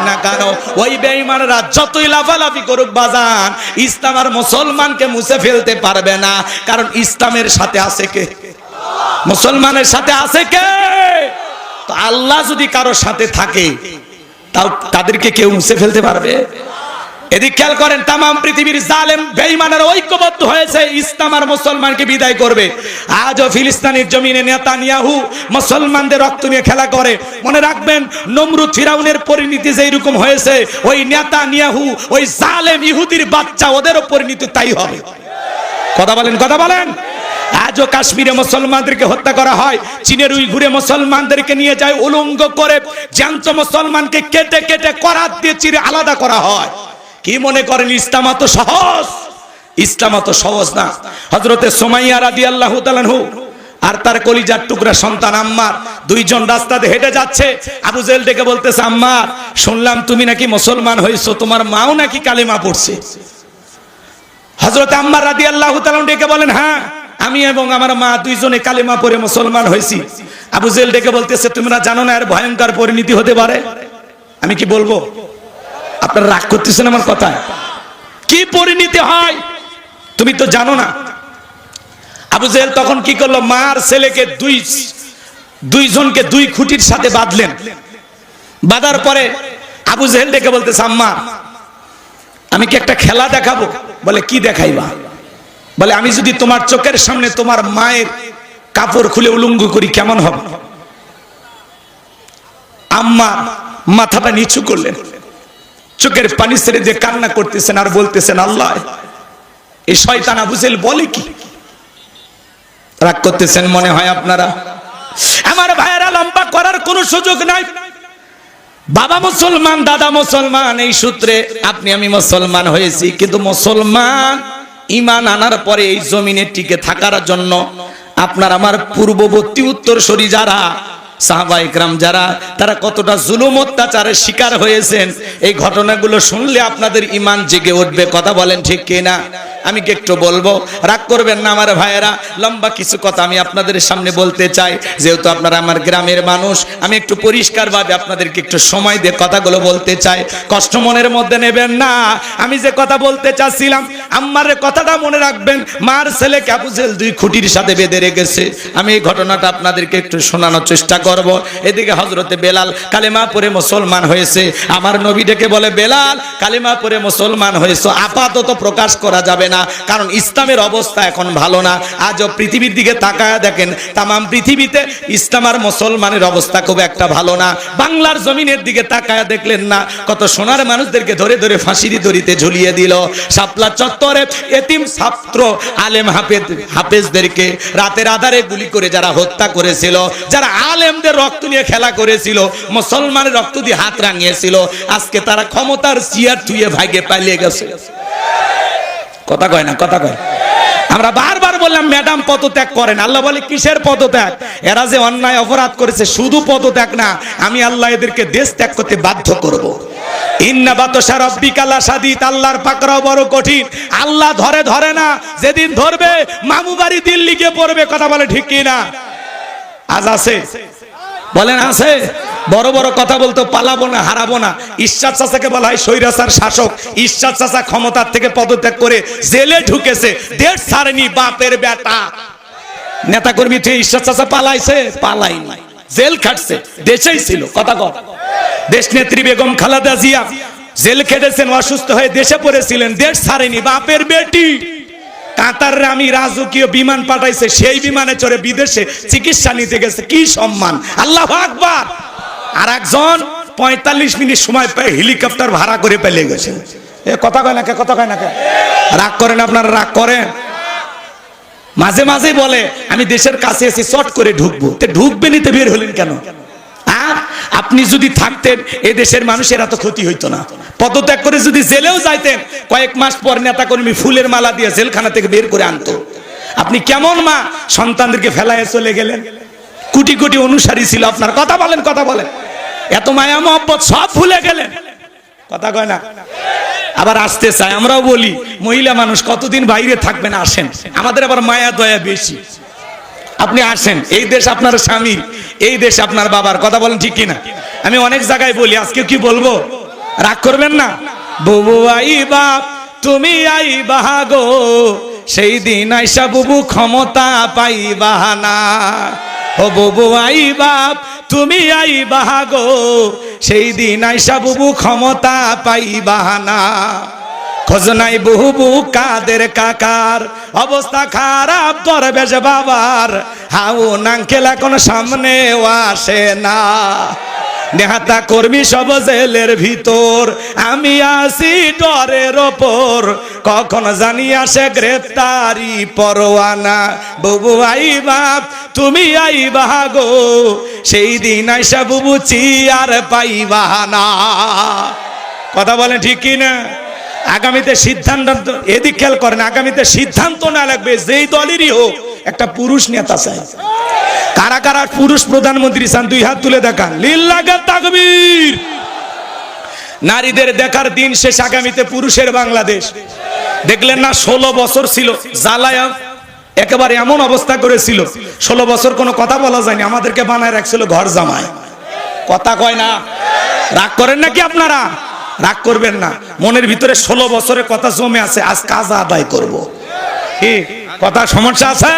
না কেন, ওই বেঈমানরা যতই লাফালাফি করুক বাজান, ইসলাম আর মুসলমানকে মুছে ফেলতে পারবে না। কারণ ইসলামের সাথে আছে কে? মুসলমানের সাথে আছে কে? তো আল্লাহ যদি কারোর সাথে থাকে তাও তাদেরকে কেউ মুছে ফেলতে পারবে? এদিক খেয়াল করেন, তাম পৃথিবীর জালেম বেঈমানেরা ঐক্যবদ্ধ হয়েছে ইসলাম আর মুসলমানকে বিদায় করবে। আজও ফিলিস্তিনের জমিনে নেতানিয়াহু মুসলমানদের রক্ত নিয়ে খেলা করে। মনে রাখবেন, নমরুদ ফিরাউনের পরিণতি যেরকম হয়েছে, ওই নেতানিয়াহু ওই জালেম ইহুদির বাচ্চা, ওদেরও পরিণতি তাই হবে। কথা বলেন, কথা বলেন। আজও কাশ্মীরে মুসলমানদেরকে হত্যা করা হয়, চীনের উইঘুরে মুসলমানদেরকে নিয়ে যায় উলঙ্গ করে, জ্যান্ত মুসলমানকে কেটে কেটে করাত দিয়ে চিরে আলাদা করা হয়। কি মনে করেন ইসলাম এত সহজ? ইসলাম এত সহজ না। হযরতে সুমাইয়া রাদিয়াল্লাহু তাআলা আনহু আর তার কলিজার টুকরা সন্তান আম্মার দুইজন রাস্তাতে হেঁটে যাচ্ছে। আবু জেহেল ডেকে বলতেছে, আম্মার, শুনলাম তুমি নাকি মুসলমান হয়েছো, তোমার মাও নাকি কালেমা পড়ছে। হযরতে আম্মার রাদিয়াল্লাহু তাআলা ডেকে বলেন, হ্যাঁ, আমি এবং আমার মা দুইজনে কালেমা পড়ে মুসলমান হয়েছি। আবু জেহেল ডেকে বলতেছে, তোমরা জানো না এর ভয়ঙ্কর পরিণতি হতে পারে? আমি কি বলবো? আপনারা রাগ করতেছেন আমার কথায়? কি পরিণতি হয় তুমি তো জানো না। আবু জেহেল তখন কি করলো, মার ছেলেকে দুইজনকে দুই খুঁটির সাথে বাঁধলেন। বাঁধার পরে আবু জেহেল ডেকে বলতেছে, আম্মা, আমি কি একটা খেলা দেখাবো? বলে, কি দেখাইবা? বলে, আমি যদি তোমার চোখের সামনে তোমার মায়ের কাপড় খুলে উলঙ্গ করি কেমন হবে? আম্মা মাথাটা নিচু করলেন, চোখের পানি ছেড়ে দিয়ে কান্না করতেছেন আর বলতেছেন, আল্লাহ, এই শয়তান আবু জেহেল বলে কি? রাগ করতেছেন মনে হয় আপনারা। আমার ভাইয়েরা, লম্বা করার কোনো সুযোগ নাই। বাবা মুসলমান, দাদা মুসলমান, এই সূত্রে আপনি আমি মুসলমান হয়েছি। কিন্তু মুসলমান ঈমান আনার পরে এই জমিনে টিকে থাকার জন্য আপনার আমার পূর্ববর্তী উত্তরসূরি যারা সাহাবায়ে কেরাম যারা, তারা কতটা জুলুম অত্যাচারের শিকার হয়েছেন, এই ঘটনাগুলো শুনলে আপনাদের ঈমান জেগে উঠবে। কথা বলেন ঠিক কিনা? আমি কি একটু বলবো? রাগ করবেন না আমার ভাইয়েরা। লম্বা কিছু কথা আমি আপনাদের সামনে বলতে চাই, যেহেতু আপনারা আমার গ্রামের মানুষ। আমি একটু পরিষ্কারভাবে আপনাদেরকে একটু সময় দিয়ে কথাগুলো বলতে চাই, কষ্ট মনের মধ্যে নেবেন না। আমি যে কথা বলতে চাচ্ছিলাম, আম্মার কথাটা মনে রাখবেন। মার ছেলেকে আবু জেহেল দুই খুঁটির সাথে বেঁধে রেখেছে। আমি এই ঘটনাটা আপনাদেরকে একটু শোনানোর চেষ্টা করব। এদিকে হযরতে বেলাল কালেমা পড়ে মুসলমান হয়েছে। আমার নবী ডেকে বলে, বেলাল, কালেমা পড়ে মুসলমান হয়েছে, আপাতত প্রকাশ করা যাবে না, কারণ ইসলামের অবস্থা এখন ভালো না। আজও পৃথিবীর দিকে তাকায় দেখেন, তাম পৃথিবীতে ইসলাম আর মুসলমানের অবস্থা খুব একটা ভালো না। বাংলার জমিনের দিকে তাকায় দেখলেন না, কত সোনার মানুষদেরকে ধরে ধরে ফাঁসির দড়িতে ঝুলিয়ে দিল। শাপলা চত্বরে এতিম ছাত্র আলেম হাফেজদেরকে রাতের আধারে গুলি করে যারা হত্যা করেছিল, যারা আলেমদের রক্ত নিয়ে খেলা করেছিল, মুসলমানের রক্ত দিয়ে হাত রাঙিয়েছিল, আজকে তারা ক্ষমতার চেয়ার থুয়ে ভাগে পালিয়ে গেছে। কথা কয় না? কথা কয়। আমরা বারবার বললাম, ম্যাডাম পদত্যাগ করেন। আল্লাহ বলে, কিসের পদত্যাগ? এরা যে অন্যায় অপরাধ করেছে, শুধু পদত্যাগ না, আমি আল্লাহ এদেরকে দেশ ত্যাগ করতে বাধ্য করব। ইন্না বাতশা রাব্বিকা লাশাদীদ, আল্লাহর পাকড়াও বড় কঠিন। আল্লাহ ধরে না, যেদিন ধরবে মামু বাড়ি দিল্লি গিয়ে পড়বে। কথা বলে ঠিক কি না? আজ আছে, বলেন আছে? বড় বড় কথা বলতো, পালাবো না, হারাবো না। ইরশাদ চাচাকে বলা হয় স্বৈরাচার শাসক। ইরশাদ চাচা ক্ষমতার থেকে পদত্যাগ করে জেলে ঢুকেছে, দেশ ছাড়েনি। বাপের বেটা নেতাকর্মী থেকে ইরশাদ চাচা পালাইছে? পালাইনি, জেল খাটছে, দেশেই ছিল। কথা কর। দেশ নেত্রী বেগম খালেদা জিয়া জেল খেটেছেন, অসুস্থ হয়ে দেশে পড়েছিলেন, দেশ ছাড়েনি। বাপের বেটি কাতারে আমি রাজকীয় বিমান পাঠাইছে, সেই বিমানে চড়ে বিদেশে চিকিৎসা নিতে গেছে। কি সম্মান! আল্লাহু আকবার। আর একজন 45 মিনিট সময় পেয়ে হেলিকপ্টার ভাড়া করে পেলে গেছে। এ কথা কয় না কে? কথা কয় না কে? রাগ করেন আপনারা, রাগ করেন। মাঝে মাঝে বলে, আমি দেশের কাছে এসে চট করে ঢুকবো। তে ঢুকবেনই তো বের হলেন কেন? আপনি যদি থাকতেন, এই দেশের মানুষের এত ক্ষতি হইতো না। পদত্যাগ করে যদি জেলেও যাইতেন, কয়েক মাস পর নেতাকর্মী ফুলের মালা দিয়ে জেলখানা থেকে বের করে আনতো। আপনি কেমন মা সন্তানদেরকে ফেলায় চলে গেলেন? কোটি কোটি অনুসারী ছিল আপনার। কথা বলেন, কথা বলেন। এত মায়া মহব্বত সব ভুলে গেলেন। কথা কয় না? আবার আসতে চায়। আমরাও বলি, মহিলা মানুষ কতদিন বাইরে থাকবেন, আসেন। আমাদের আবার মায়া দয়া বেশি। আপনি আসেন, এই দেশ আপনার স্বামীর, এই দেশ আপনার বাবার। কথা বলেন ঠিক কিনা? আমি অনেক জায়গায় বলি, আজকে কি বলবো? রাগ করবেন না। বুবু আইবা তুমি আইবা গো, সেই দিন আইসা বুবু ক্ষমতা পাইবা না। ও বুবু আইবা তুমি আইবা গো, সেই দিন আইসা বুবু ক্ষমতা পাইবা না। খোঁজ নাই বুবু কাদের কাকার, অবস্থা খারাপ দরবেশ বাবার, হাউন আঙ্কেল এখন সামনেও আসে না। নেহাতা কর্মী সব জেলের ভিতর, আমি আসি ডরের ওপর, কখন জানি আসে গ্রেফতারি পরোয়ানা। বুবু আইবা তুমি আইবা গো, সেই দিন আইসা বুবু চিয়ার পাইবা না। কথা বলেন ঠিক কি না? আগামীতে সিদ্ধান্ত, এদিক খেয়াল করেন, আগামীতে সিদ্ধান্ত না লাগবে যেই দলেরই হোক, একটা পুরুষ নেতা চাই। কারা কারা পুরুষ প্রধানমন্ত্রী চান? দুই হাত তুলে দেখান। লিল্লাহে তাকবীর। নারীদের দেখার দিন শেষ, আগামীতে পুরুষের বাংলাদেশ। দেখলেন না 16 বছর ছিল জ্বালায়, একেবারে এমন অবস্থা করেছিল, 16 বছর কোনো কথা বলা যায়নি, আমাদেরকে বানায় রাখছিল ঘর জামাই। কথা কয় না? রাগ করেন নাকি আপনারা? রাগ করবেন না, মনের ভিতরে 16 বছরের কথা জমে আছে, আজ কাজা আদায় করব। কি কথা, সমস্যা আছে?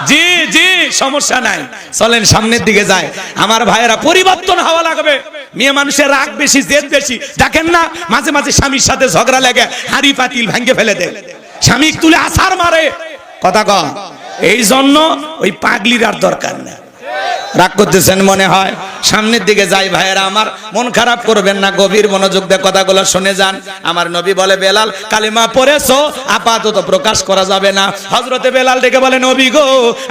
জি জি, সমস্যা নাই, চলেন সামনের দিকে যায়। আমার ভাইয়েরা, পরিবর্তন হওয়া লাগবে। মেয়ে মানুষের রাগ বেশি, জেদ বেশি। দেখেন না মাঝে মাঝে স্বামীর সাথে ঝগড়া লাগে, হাড়ি পাতিল ভেঙে ফেলে দেয়, স্বামী তুলে আছাড় মারে। কথা কম। এই জন্য ওই পাগলির আর দরকার নেই। রাগ করতেছেন মনে হয়? সামনের দিকে যাই ভাইয়েরা আমার, মন খারাপ করবেন না, গভীর মনোযোগ দিয়ে কথাগুলো শুনে যান। আমার নবী বলে, বেলাল কালিমা পড়েছো, আপাতত প্রকাশ করা যাবে না। হযরতে বেলাল ডেকে বলে, নবী গো,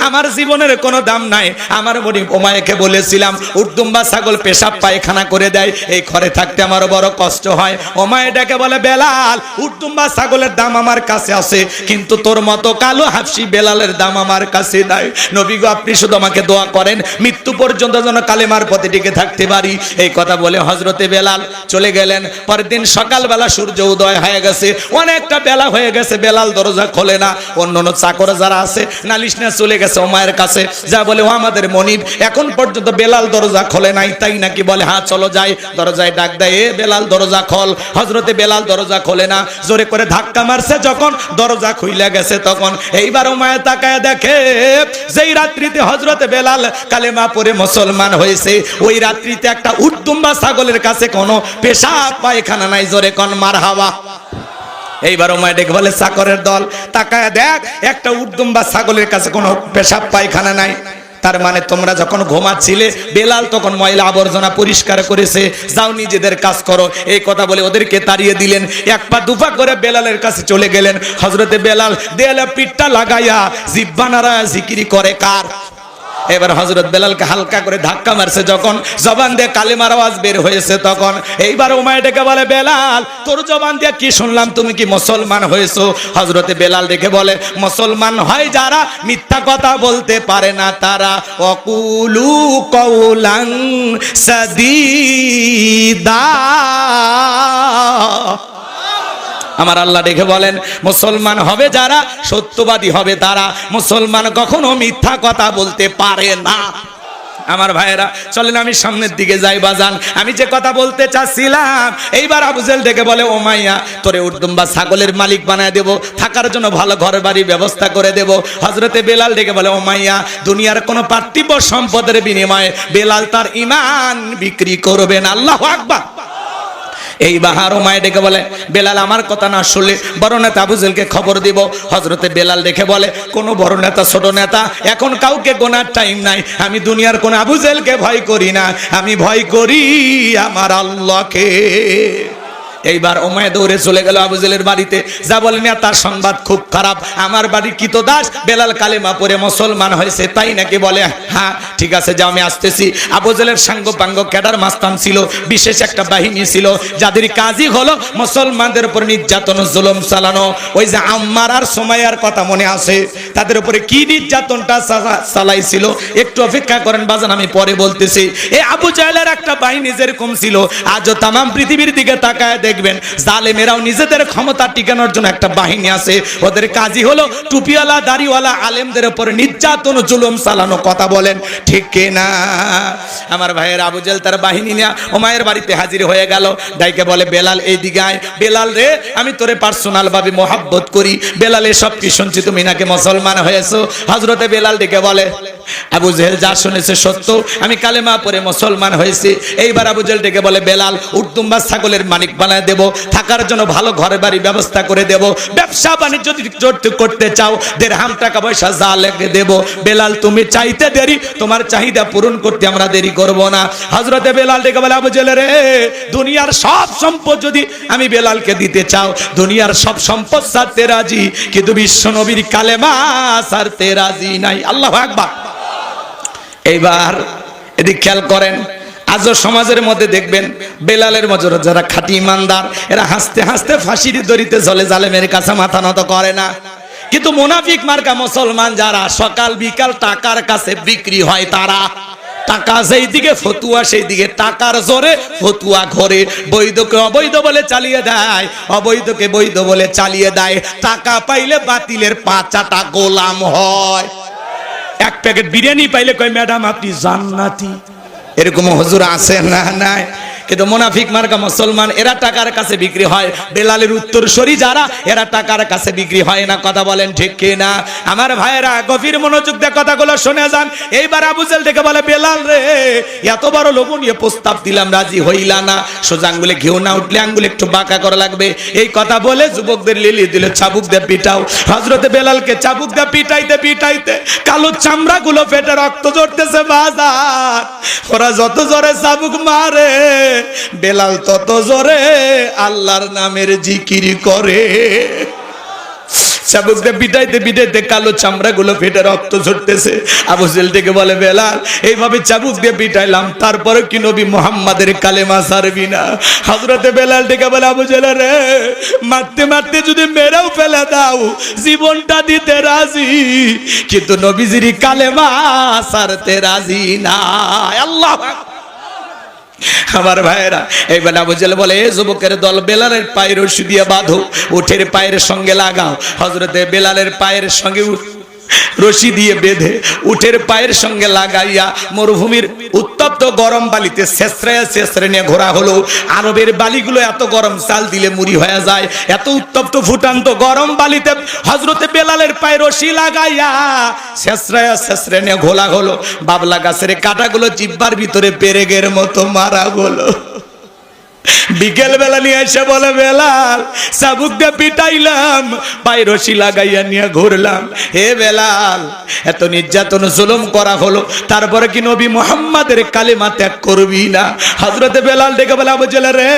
আমার জীবনের কোনো দাম নাই। আমার বড়ি ওমায়েকে বলেছিলাম উটদুম্বা ছাগল পেশাব পায়খানা করে দেয়, এই ঘরে থাকতে আমার বড় কষ্ট হয়। ওমায়ে ডেকে বলে, বেলাল উটদুম্বা ছাগলের দাম আমার কাছে আছে, কিন্তু তোর মতো কালো হাফসি বেলালের দাম আমার কাছে নাই। নবী গো, আপনি শুধু আমাকে দোয়া করেন, মৃত্যু পর্যন্ত যেন কালেমার পথে টিকে থাকতে পারি। এই কথা বলে হযরতে বেলাল চলে গেলেন। পরের দিন সকালবেলা সূর্য উদয় হয়ে গেছে, অনেকটা বেলা হয়ে গেছে, বেলাল দরজা খোলে না। অন্যান্য চাকর যারা আছে নালিশ নিয়ে চলে গেছে ওমায়ের কাছে, যা বলে, ও আমাদের মনিব এখন পর্যন্ত বেলাল দরজা খোলে নাই, তাই নাকি? বলে, হ্যাঁ চলো যাই। দরজায় ডাক দেয়, এ বেলাল দরজা খোল। হযরতে বেলাল দরজা খোলে না, জোরে করে ধাক্কা মারছে, যখন দরজা খুইলা গেছে তখন এইবার ওমায়ে তাকায় দেখে, যেই রাত্রিতে হযরতে বেলাল কালেমা পড়ে মুসলমান হয়েছে, ওই রাত্রিতে একটা উটদুম্বা ছাগলের কাছে কোনো পেশাব পায়খানা নাই। জোরে কোন মারহাবা। এইবার ওমায় ডেকে বলে, চাকরের দল তাকায় দেখ, একটা উটদুম্বা ছাগলের কাছে কোনো পেশাব পায়খানা নাই। তার মানে তোমরা যখন ঘুমাচ্ছিলে, বেলাল তখন ময়লা আবর্জনা পরিষ্কার করেছে, যাও নিজেদের কাজ করো। এই কথা বলে ওদেরকে তাড়িয়ে দিলেন। এক পা দুপা করে বেলালের কাছে চলে গেলেন। হযরতে বেলাল দেয়ালে পিঠটা লাগাইয়া জিহ্বা নাড়ায়া জিকিরি করে কার? এবার হযরত বেলালকে হালকা করে ধাক্কা মারছে, যখন জবান দিয়ে কালেমার আওয়াজ বের হয়েছে, তখন এইবার ওমায়ে ডেকে বলে, বেলাল তোর জবান দিয়ে কি শুনলাম, তুমি কি মুসলমান হয়েছো? হযরতে বেলাল ডেকে বলে, মুসলমান হয় যারা মিথ্যা কথা বলতে পারে না তারা। ওয়াকুলু কওলান সাদীদা। আমার আল্লাহ দেখে বলেন, মুসলমান হবে যারা, সত্যবাদী হবে তারা, মুসলমান কখনো মিথ্যা কথা বলতে পারে না। আমার ভাইয়েরা চলেন আমি সামনের দিকে যাই বাজান। আমি যে কথা বলতে চাচ্ছিলাম, এইবার আবু জেহেল ডেকে বলে, ও মাইয়া তোরে উটদুম্বা ছাগলের মালিক বানায় দেব, থাকার জন্য ভালো ঘর বাড়ি ব্যবস্থা করে দেব। হযরতে বেলাল ডেকে বলে, ও মাইয়া দুনিয়ার কোনো পার্থিব সম্পদের বিনিময়ে বেলাল তার ঈমান বিক্রি করবেন। আল্লাহু আকবার। এই বাহার ওমায় ডেকে বলে, বেলাল আমার কথা না শুনলে বড় নেতা আবু জেহেলকে খবর দিব। হযরতে বেলাল দেখে বলে, কোন বড় নেতা ছোট নেতা এখন কাউকে গোনার টাইম নাই। আমি দুনিয়ার কোন আবু জেহেলকে ভয় করি না, আমি ভয় করি আমার আল্লাহকে। এইবার ওমায়ে দৌড়ে চলে গেল আবু জেহেলের বাড়িতে, যা বলেন তার সংবাদ খুব খারাপ, আমার বাড়ির কৃতদাস বেলাল কালেমা পড়ে মুসলমান হয়েছে। তাই নাকি? বলে, হ্যাঁ ঠিক আছে, যা আমি আসতেছি। আবু জেহেলের সাঙ্গ পাঙ্গ ক্যাডার মাস্তান ছিল, বিশেষ একটা বাহিনী ছিল, যাদের কাজই হলো মুসলমানদের উপর নির্যাতন জুলুম চালানো। ওই যে আম্মার আর সুমাইয়ার কথা মনে আছে, তাদের উপরে কি নির্যাতনটা চালাইছিল, একটু অপেক্ষা করেন বাজান, আমি পরে বলতেছি। এই আবু জেহেলের একটা বাহিনী যেরকম ছিল, আজও তামাম পৃথিবীর দিকে তাকায় দেখবেন দেখবেন জালেমেরাও নিজেদের ক্ষমতা টিকানোর জন্য একটা বাহিনী আছে, ওদের কাজই হলো টুপিওয়ালা দাড়িওয়ালা আলেমদের উপর নির্যাতন জুলুম চালানো। কথা বলেন ঠিক কিনা? আমার ভাইয়ের আবু জেহেল তার বাহিনী নিয়ে উমাইয়ের বাড়িতে হাজির হয়ে গেল। ডাইকে বলে, বেলাল এইদিকে আয়। বেলাল রে, আমি তোরে পার্সোনাল ভাবে মহাব্বত করি। বেলাল এসব কি শুনছি, তুমি নাকি মুসলমান হয়েছো? হযরতে বেলাল ডেকে বলে, আবু জেহেল যা শুনেছে সত্য, আমি কালেমা পড়ে মুসলমান হয়েছি। এইবার আবু জেহেল ডেকে বলে, বেলাল উটদুম্বা ছাগলের মালিক বানায় দেব, থাকার জন্য ভালো ঘর বাড়ি ব্যবস্থা করে দেব, ব্যবসা বাণিজ্য যদি করতে চাও দিরহাম টাকা পয়সা যা লাগে দেব। বেলাল তুমি চাইতে দেরি, তোমার চাহিদা পূরণ করতে আমরা দেরি করব না। হযরতে বেলাল ডেকে বলে, আবু জেহেল রে, দুনিয়ার সব সম্পদ যদি আমি বেলালকে দিতে চাও, দুনিয়ার সব সম্পদ ছাড়তে রাজি, কিন্তু বিশ্ব নবীর কালেমা ছাড়তে রাজি নাই। আল্লাহু আকবার। এইবার এদিক খেয়াল করেন, আজও সমাজের মধ্যে দেখবেন বেলালের মজর যারা খাঁটি ইমানদার, এরা হাসতে হাসতে ফাঁসির দড়িতে চলে, জালেমের কাছে মাথা নত করে না। কিন্তু মুনাফিক মার্কা মুসলমান যারা সকাল বিকাল টাকার কাছে বিক্রি হয়, তারা টাকা সেই দিকে ফতুয়া সেই দিকে, টাকার জোরে ফতুয়া ঘরে, বৈধকে অবৈধ বলে চালিয়ে দেয়, অবৈধকে বৈধ বলে চালিয়ে দেয়। টাকা পাইলে বাতিলের পাঁচাটা গোলাম হয়। এক প্যাকেট বিরিয়ানি পাইলে কয় ম্যাডাম আপনি জান্নাতি। এরকম হুজুর আছে না? নাই। কিন্তু মুনাফিক মার্কা মুসলমান, এরা টাকার কাছে বিক্রি হয়। বেলালের উত্তরসূরি যারা, এরা টাকার কাছে বিক্রি হয় না। কথা বলেন ঠিক কিনা? আমার ভাইয়েরা গভীর মনোযোগ দিয়ে কথাগুলো শুনে যান। এইবার আবু জেহেল থেকে বলে, বেলাল রে, এত বড় লোভনীয় প্রস্তাব দিলাম, রাজি হইলা না। সোজা আঙ্গুলে ঘেউ না উঠলে আঙ্গুলে একটু বাঁকা করা লাগবে। এই কথা বলে যুবকদের লিলি দিল, চাবুক দিয়ে পিটাও। হযরতে বেলালকে চাবুক দিয়ে পিটাইতে পিটাইতে কালো চামড়াগুলো ফেটে রক্ত ঝরতেছে। বাজার ওরা যত জোরে চাবুক মারে, বেলাল তত জোরে আল্লাহর নামের জিকির করে। চাবুক দিয়ে পিটাইতে পিটাইতে কালো চামড়া গুলো ফেটে রক্ত ঝরতেছে। আবু জেহেল থেকে বলে, বেলাল এইভাবে চাবুক দিয়ে পিটাইলাম, তারপরে কি নবী মুহাম্মাদের কালেমা ছাড়বি না? হযরতে বেলাল থেকে বলে, আবু জেহেল রে, মারতে মারতে যদি মেরেও ফেলে দাও, জীবনটা দিতে রাজি, কিন্তু নবীজির কালেমা ছাড়তে রাজি না। আল্লাহু আকবার। আমার ভাইয়েরা, এইবার আবু জেহেল বলে, যুবকের দল, বেলালের পায়ের রশি দিয়ে বাঁধো, উঠের পায়ের সঙ্গে লাগাও। হযরতে বেলালের পায়ের সঙ্গে রশি দিয়ে বেঁধে উঠের পায়ের সঙ্গে লাগাইয়া মরুভূমির উত্তপ্ত গরম বালিতে ছেঁচড়ে ছেঁচড়ে নিয়ে ঘোরা হলো। আরবের বালিগুলো এত গরম, চাল দিলে মুড়ি হয়ে যায়। এত উত্তপ্ত ফুটান্ত গরম বালিতে হযরতে বেলালের পায়ে রশি লাগাইয়া ছেঁচড়ে ছেঁচড়ে নিয়ে ঘোলা হলো। বাবলা গাছের কাঁটাগুলো জিহ্বার ভিতরে পেরেকের মতো মারা হলো। বিকেল বেলা নিয়ে এসে বলে, বেলাল চাবুক দিয়ে পিটাইলাম, পায়ে রশি লাগাইয়া নিয়ে ঘুরলাম। হে বেলাল, এত নির্যাতন জুলুম করা হলো, তারপরে কি নবী মুহাম্মাদের কালেমা ত্যাগ করবি না? হযরতে বেলাল ডেকে বলে, আবু জেহেল রে,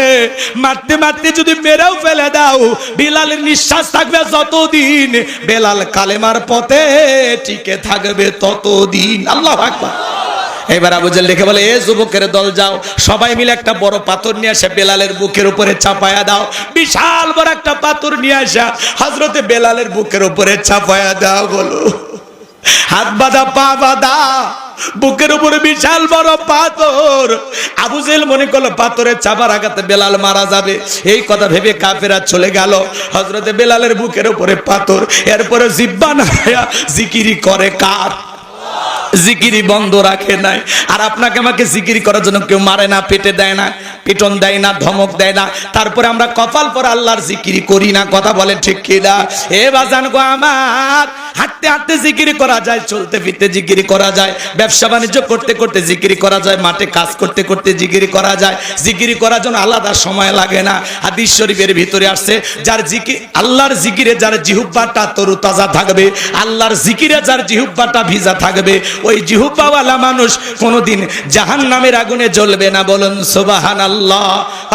মারতে মারতে যদি মেরেও ফেলে দাও, বেলালের নিঃশ্বাস থাকবে যতদিন, বেলাল কালেমার পথে টিকে থাকবে ততদিন। আল্লাহু আকবার। এবার আবু জেহেল দেখে বলে, এ যুবকের দল, যাও সবাই মিলে একটা বড় পাথর নিয়ে আসে বেলালের বুকের উপরে চাপায়া দাও। বিশাল বড় একটা পাথর নিয়ে আসা হযরতে বেলালের বুকের উপরে চাপায়া দাও। বলো, হাত বাঁধা পা বাঁধা, বুকের উপরে বিশাল বড় পাথর। আবু জেহেল মনে করলো পাথরের চাপার আঘাতে বেলাল মারা যাবে। এই কথা ভেবে কাফেরা চলে গেল। হযরতে বেলালের বুকের উপরে পাথর, এরপরে জিহ্বা নাড়ায়া জিকিরি করে। কার জিকিরি বন্ধ রাখে নাই। আর আপনাকে আমাকে জিকিরি করার জন্য কেউ মারে না, পেটে দেয় না, পিটন দেয় না, ধমক দেয় না, তারপরে আমরা কপাল পর আল্লাহর জিকিরি করি না। কথা বলেন ঠিক কিনা? এ বাজান গো আমার, হাঁটতে হাঁটতে জিকিরি করা যায়, চলতে ফিরতে জিকিরি করা যায়, ব্যবসা বাণিজ্য করতে করতে জিকিরি করা যায়, মাঠে কাজ করতে করতে জিকিরি করা যায়। জিকিরি করার জন্য আলাদা সময় লাগে না। হাদিস শরীফের ভিতরে আসছে, যার জিকির, আল্লাহর জিকিরে যার জিহ্বাটা তরুতাজা থাকবে, আল্লাহর জিকিরে যার জিহ্বাটা ভিজা থাকবে, ওই জিহ্বাওয়ালা মানুষ কোনোদিন জাহান্নামের আগুনে জ্বলবে না। বলুন সুবহানাল্লাহ।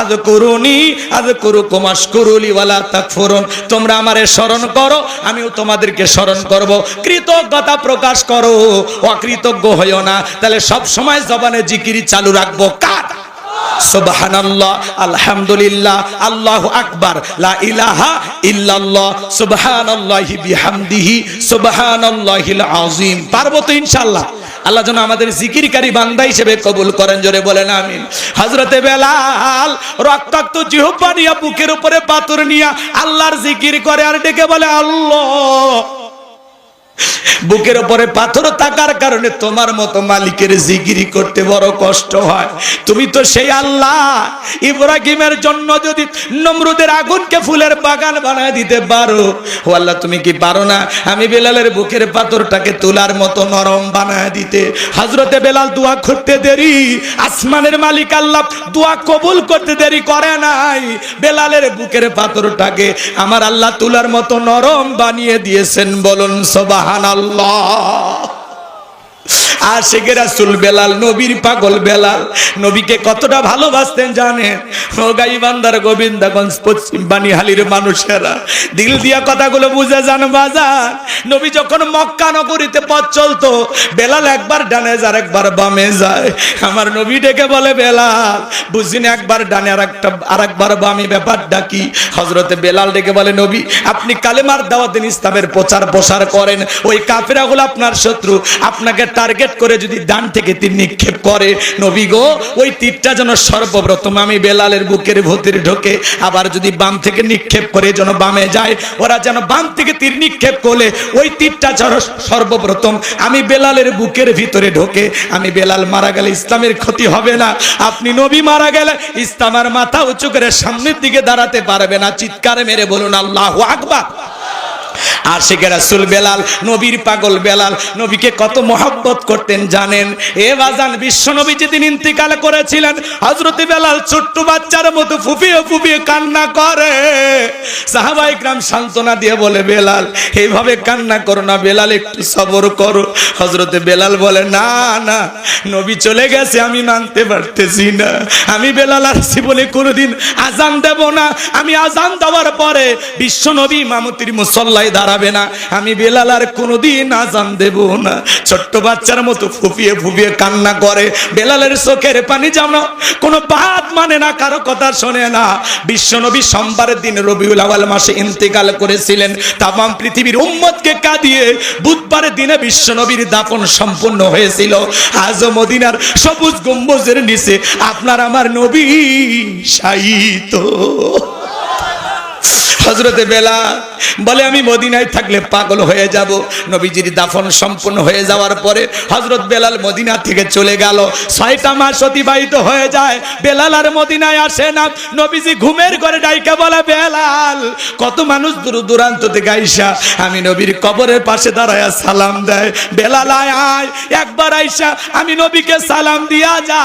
আযকুরুনি আযকুরুকুম আশকুরুলি ওয়ালা তাকফুরুন। তোমরা আমারে স্মরণ করো, আমিও তোমাদেরকে স্মরণ করব। কৃতজ্ঞতা প্রকাশ করো, অকৃতজ্ঞ হইও না। তাহলে সব সময় জবানে জিকিরি চালু রাখবো। কার? সুবহানাল্লাহ, আলহামদুলিল্লাহ, আল্লাহু আকবার, লা ইলাহা ইল্লাল্লাহ, সুবহানাল্লাহি বিহামদিহি, সুবহানাল্লাহিল আযীম। পারবো তো ইনশাআল্লাহ? আল্লাহ যেন আমাদের জিকিরকারী বান্দা হিসেবে কবুল করেন, জোরে বলেন আমিন। হযরতে বেলাল রক্তাক্ত জিহ্বা নিয়ে বুকের উপরে পাথর নিয়ে আল্লাহর জিকির করে আর ডেকে বলে আল্লাহ। বুকের উপরে পাথর থাকার কারণে তোমার মতো মালিকের জিকিরি করতে বড় কষ্ট হয়। তুমি তো সেই আল্লাহ, ইব্রাহিমের জন্য যদি নমরুদের আগুনকে ফুলের বাগান বানায় দিতে পারো, ও আল্লাহ তুমি কি পারো না আমি বেলালের বুকের পাথরটাকে তুলার মতো নরম বানায় দিতে? হযরতে বেলাল দোয়া করতে দেরি, আসমানের মালিক আল্লাহ দোয়া কবুল করতে দেরি করে নাই। বেলালের বুকের পাথরটাকে আমার আল্লাহ তুলার মতো নরম বানিয়ে দিয়েছেন, বলুন সুবহানাল্লাহ। আশিকে রাসূল বেলাল, নবীর পাগল বেলাল, নবীকে কতটা ভালোবাসতেন জানেন? ও গাইবান্ধার গোবিন্দগঞ্জ পশ্চিম বানিহালির মানুষেরা দিল দিয়া কথাগুলো বুঝে যান বাজার। নবী যখন মক্কা নগরীতে পথ চলতো, বেলাল একবার ডানে আর একবার বামে যায়। আমার নবী ডেকে বলে বেলাল বুঝিনি একবার ডানে আর একবার বামে, ব্যাপারটা কি? হযরতে বেলাল ডেকে বলে নবী আপনি কালেমার দাওয়াত দিন, ইসলামের প্রচার প্রসার করেন, ওই কাফেরাগুলো আপনার শত্রু, আপনাকে টার্গেট করে যদি ডান থেকে তীর নিক্ষেপ করে, নবী গো ওই তীরটা যেন সর্বপ্রথম আমি বেলালের বুকের ভিতরে ঢোকে, আবার যদি বাম থেকে নিক্ষেপ করে যেন বামে যায়, ওরা যেন বাম থেকে তীর নিক্ষেপ করলে ওই তীরটা যেন সর্বপ্রথম আমি বেলালের বুকের ভিতরে ঢোকে। আমি বেলাল মারা গেলে ইসলামের ক্ষতি হবে না, আপনি নবী মারা গেলে ইসলামের মাথা উঁচু করে সামনের দিকে দাঁড়াতে পারবে না। চিৎকার মেরে বলুন আল্লাহু আকবার। আশিকে রাসূল বেলাল, নবীর পাগল বেলাল, নবীকে কত মহব্বত করতেন জানেন? এ বাজান বিশ্ব নবী যেদিন ইন্তিকাল করেছিলেন, হযরত বেলাল ছোট্ট বাচ্চার মতো ফুপিয়ে ফুপিয়ে কান্না করে। সাহাবায়ে কিরাম সান্ত্বনা দিয়ে বলে বেলাল এইভাবে কান্না করো না, বেলাল একটু সবর করো। হযরত বেলাল বলে না না, নবী চলে গেছে আমি মানতে পারতেছি না, আমি বেলাল আর জীবনে কোনোদিন আজান দেব না, আমি আজান দেওয়ার পরে বিশ্ব নবী ইমামতির মুসল্লায় দাঁড়াবে না, আমি বেলাল আর কোনোদিন আজান দেব না। ছোট্ট বাচ্চার মতো ফুপিয়ে ফুপিয়ে কান্না করে। বেলালের চোখের পানি যেন কোনো বাত মানে না, কারো কথা শোনে না। বিশ্বনবী সোমবারের দিন রবিউল আউয়াল মাসে ইন্তেকাল করেছিলেন, তামাম পৃথিবীর উম্মতকে কাঁদিয়ে বুধবারের দিনে বিশ্বনবীর দাফন সম্পন্ন হয়েছিল। আজও মদিনার সবুজ গম্বুজের নিচে আপনার আমার নবী শায়িত। হযরতে বেলাল বলে আমি মদিনায় থাকলে পাগল হয়ে যাব। নবীজির দাফন সম্পন্ন হয়ে যাওয়ার পরে হযরত বেলাল মদিনা থেকে চলে গেল। 6টা মাস অতিবাহিত হয়ে যায়, বেলাল আর মদিনায় আসে না। নবীজি ঘুমের ঘরে ডাইকা বলে বেলাল, কত মানুষ দূর দূরান্ত থেকে আইসা আমি নবীর কবরের পাশে দাঁড়ায়া সালাম দেয়, বেলাল আয় আয় একবার আইসা আমি নবীকে সালাম দিয়া যা।